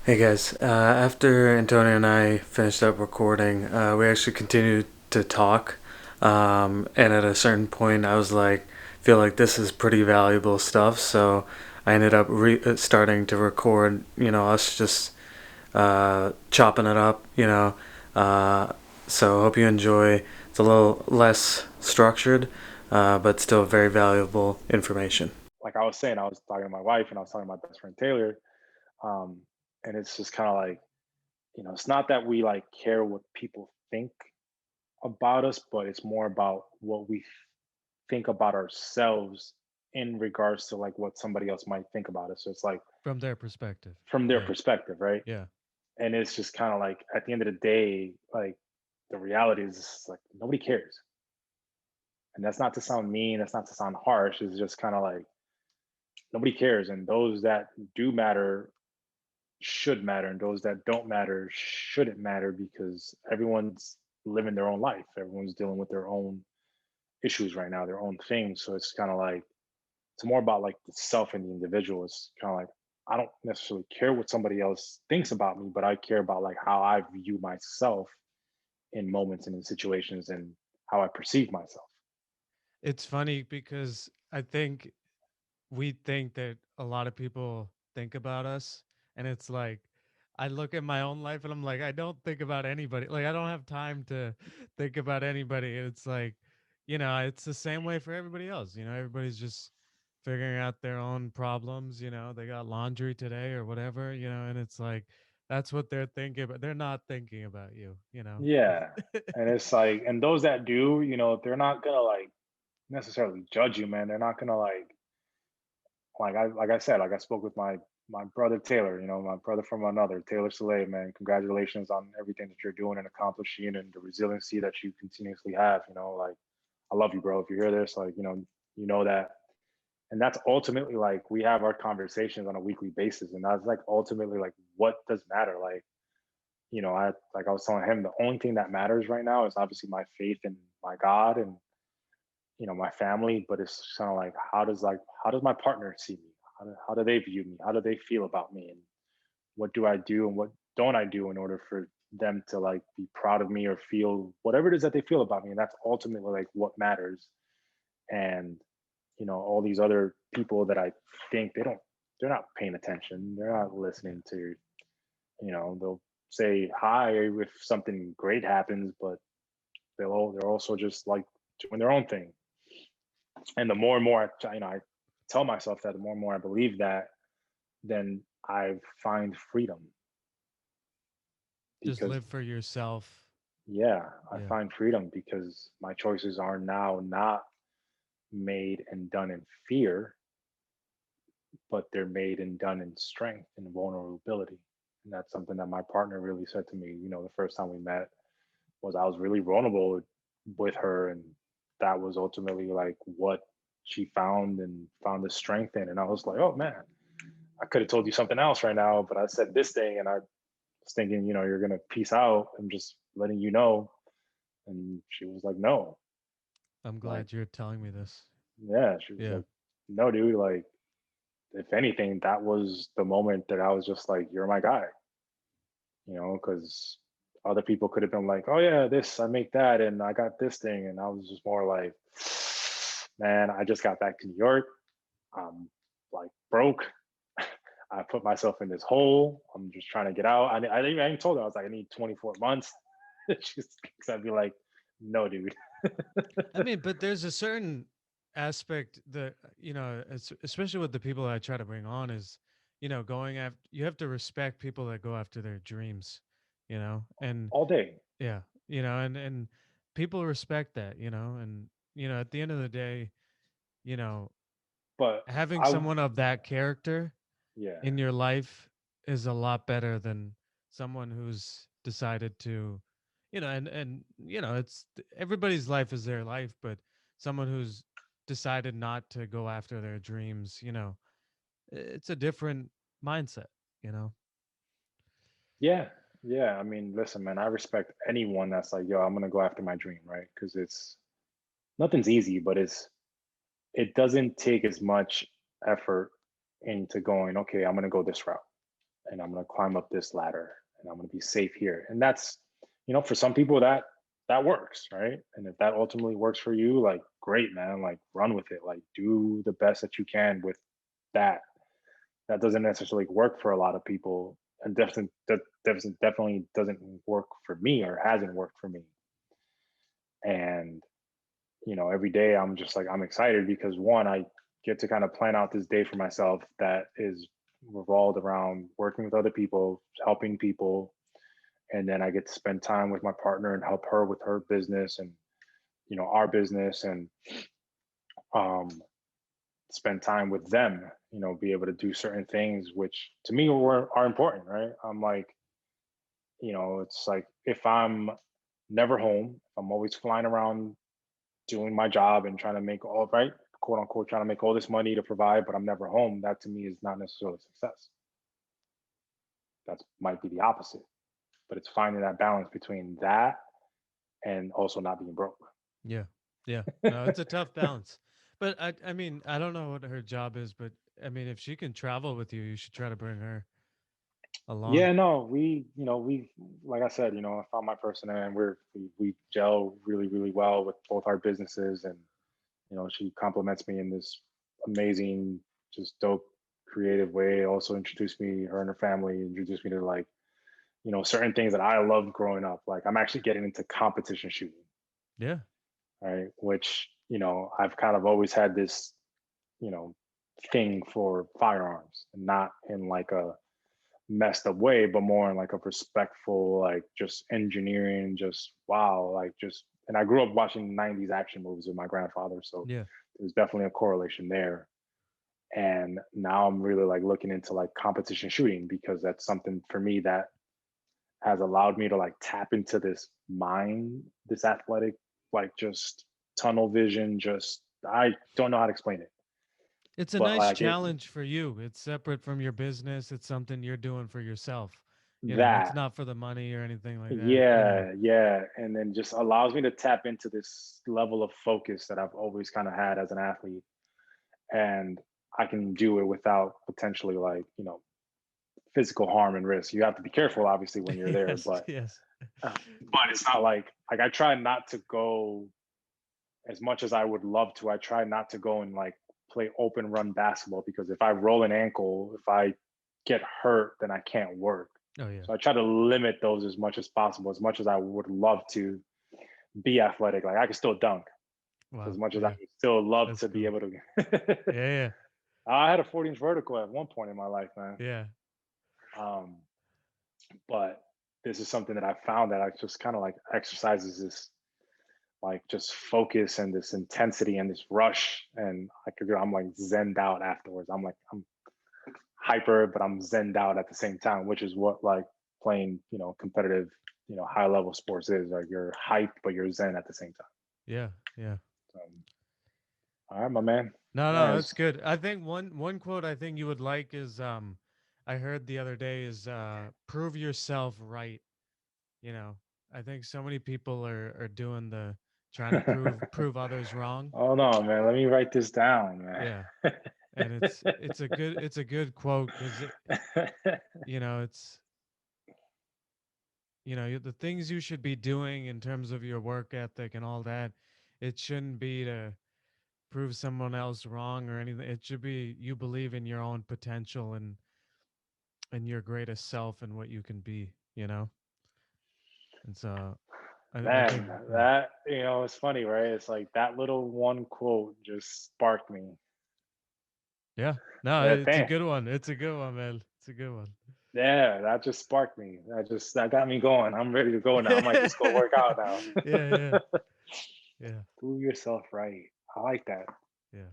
Hey guys, after Antonio and I finished up recording, we actually continued to talk. And at a certain point, I was like, feel like this is pretty valuable stuff. So I ended up starting to record, us just chopping it up, Uh, so hope you enjoy. It's a little less structured, but still very valuable information. Like I was saying, I was talking to my wife and I was talking to my best friend Taylor. Um, and it's just kind of like, it's not that we like care what people think about us, but it's more about what we think about ourselves in regards to like what somebody else might think about us. So it's like From their perspective. from their Yeah, perspective, right? yeah. And it's just kind of like at the end of the day, like the reality is like nobody cares. And that's not to sound mean, that's not to sound harsh. It's just kind of like nobody cares. And those that do matter should matter, and those that don't matter shouldn't matter because everyone's living their own life. Everyone's dealing with their own issues right now, their own things. So it's kind of like it's more about like the self and the individual. It's kind of like I don't necessarily care what somebody else thinks about me, but I care about like how I view myself in moments and in situations and how I perceive myself. It's funny because I think we think that a lot of people think about us, and it's like I look at my own life and I'm like, I don't think about anybody. Like I don't have time to think about anybody. It's like, it's the same way for everybody else. Everybody's just figuring out their own problems. They got laundry today or whatever. And it's like that's what they're thinking, but they're not thinking about you. Yeah. And it's like, and those that do, they're not gonna like necessarily judge you, man. They're not gonna like I said, like I spoke with my brother Taylor, my brother from another, Taylor Soleil, man. Congratulations on everything that you're doing and accomplishing and the resiliency that you continuously have. Like I love you, bro. If you hear this, like, you know that. And that's ultimately like we have our conversations on a weekly basis. And that's like ultimately like what does matter? Like, I was telling him the only thing that matters right now is obviously my faith in my God and my family, but it's kind of like how does my partner see me? How do they view me? How do they feel about me? And what do I do and what don't I do in order for them to like be proud of me or feel whatever it is that they feel about me? And that's ultimately like what matters. And all these other people that I think they're not paying attention. They're not Yeah. listening to, they'll say hi if something great happens, but they're also just like doing their own thing. And the more and more I tell myself that, the more and more I believe that, then I find freedom Just because live for yourself. yeah, I Yeah. find freedom because my choices are now not made and done in fear, but they're made and done in strength and vulnerability. And that's something that my partner really said to me, the first time we met was I was really vulnerable with her and that was ultimately like what she found and found the strength in. And I was like, oh man, I could have told you something else right now, but I said this thing and I was thinking, you're gonna peace out. I'm just letting you know. And she was like, no. I'm Like, glad you're telling me this. yeah, she was Yeah. like, no, dude, like if anything, that was the moment that I was just like, you're my guy, because other people could have been like, oh yeah, this, I make that, and I got this thing. And I was just more like, man, I just got back to New York. I'm like broke. I put myself in this hole. I'm just trying to get out. I even told her I was like, I need 24 months. She's, I'd be like, no, dude. I mean, but there's a certain aspect that, especially with the people I try to bring on is, going after, you have to respect people that go after their dreams, and All day. yeah, and people respect that, and, at the end of the day, you know, But having I, someone of that character yeah, in your life is a lot better than someone who's decided to, it's everybody's life is their life, but someone who's decided not to go after their dreams, it's a different mindset, you know. yeah, yeah. I mean, listen, man, I respect anyone that's like, yo, I'm gonna go after my dream, right? Because it's nothing's easy, but it doesn't take as much effort into going, okay, I'm gonna go this route. and I'm going to climb up this ladder, and I'm going to be safe here. And that's, for some people that works, right? And if that ultimately works for you, like great, man, like run with it. Like do the best that you can with that. That doesn't necessarily work for a lot of people, and definitely doesn't work for me, or hasn't worked for me. And every day I'm just like, I'm excited because one, I get to kind of plan out this day for myself that is revolved around working with other people, helping people, and then I get to spend time with my partner and help her with her business, and our business, and um spend time with them, be able to do certain things which to me are important, right? I'm like, it's like if I'm never home, if I'm always flying around doing my job and trying to make all right, quote unquote, trying to make all this money to provide, but I'm never home, that to me is not necessarily success. That might be the opposite, but it's finding that balance between that and also not being broke. Yeah. Yeah. No, it's a tough balance. But I mean, I don't know what her job is, but I mean, if she can travel with you, you should try to bring her along. Yeah, no, we like I said, I found my person, and we gel really, really well with both our businesses. And she compliments me in this amazing, just dope, creative way. Also introduced me, her and her family introduced me to, like, certain things that I loved growing up. Like I'm actually getting into competition shooting, Yeah. right? Which, I've kind of always had this, you know, thing for firearms, and not in like a messed up way, but more in like a respectful, like just engineering, just wow, like just. And I grew up watching '90s action movies with my grandfather, so Yeah. there's definitely a correlation there. And now I'm really like looking into like competition shooting, because that's something for me that has allowed me to like tap into this mind, this athletic, like just tunnel vision. Just I don't know how to explain it, It's a but nice like it challenge for you. It's separate from your business. It's something you're doing for yourself. It's that not for the money or anything like that. Yeah. yeah, yeah. And then just allows me to tap into this level of focus that I've always kind of had as an athlete. And I can do it without potentially, like, physical harm and risk. You have to be careful, obviously, when you're there, Yes. Yes. but it's not like I try not to go as much as I would love to. I try not to go and like play open run basketball, because if I roll an ankle, if I get hurt, then I can't work. Oh yeah. So I try to limit those as much as possible. As much as I would love to be athletic, like I can still dunk. Wow. As much as I Yeah. would still love That's to be cool. able to. Yeah. I had a 40-inch vertical at one point in my life, man. Yeah. Um, but this is something that I found that I just kind of like exercises this, like, just focus and this intensity and this rush. And I'm like zenned out afterwards. I'm hyper, but I'm zenned out at the same time, which is what like playing, competitive, high level sports is. Like you're hyped, but you're zen at the same time. Yeah. Yeah. All right, my man. No, no, Yeah, that's good. I think one quote I think you would like is I heard the other day is prove yourself right. You know, I think so many people are doing the trying to prove others wrong. hold on, man. Let me write this down, man. Yeah. And it's a good quote cuz it's the things you should be doing in terms of your work ethic and all that, it shouldn't be to prove someone else wrong or anything. It should be you believe in your own potential and your greatest self and what you can be. And so I think Man, that, it's funny, right? It's like that little one quote just sparked me. yeah. No, Yeah, it's a damn. good one. It's a good one, man. It's a good one. Yeah, that just sparked me. That got me going. I'm ready to go now. I might just go work out now. Yeah. Yeah. Do yourself right. I like that. Yeah.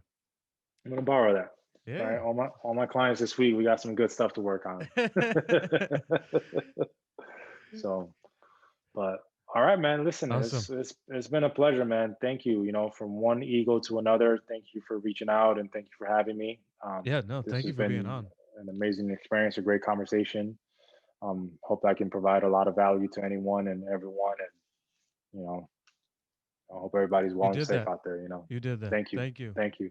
I'm gonna borrow that. All right, Yeah. all my clients this week, we got some good stuff to work on. So, but all right, man. Listen, Awesome. it's been a pleasure, man. Thank you. From one ego to another. Thank you for reaching out, and thank you for having me. Yeah, no, This thank has you for being been on. an amazing experience, a great conversation. Hope I can provide a lot of value to anyone and everyone, and you know, I hope everybody's You well and did safe that. out there. You did that. Thank you, Thank you. thank you.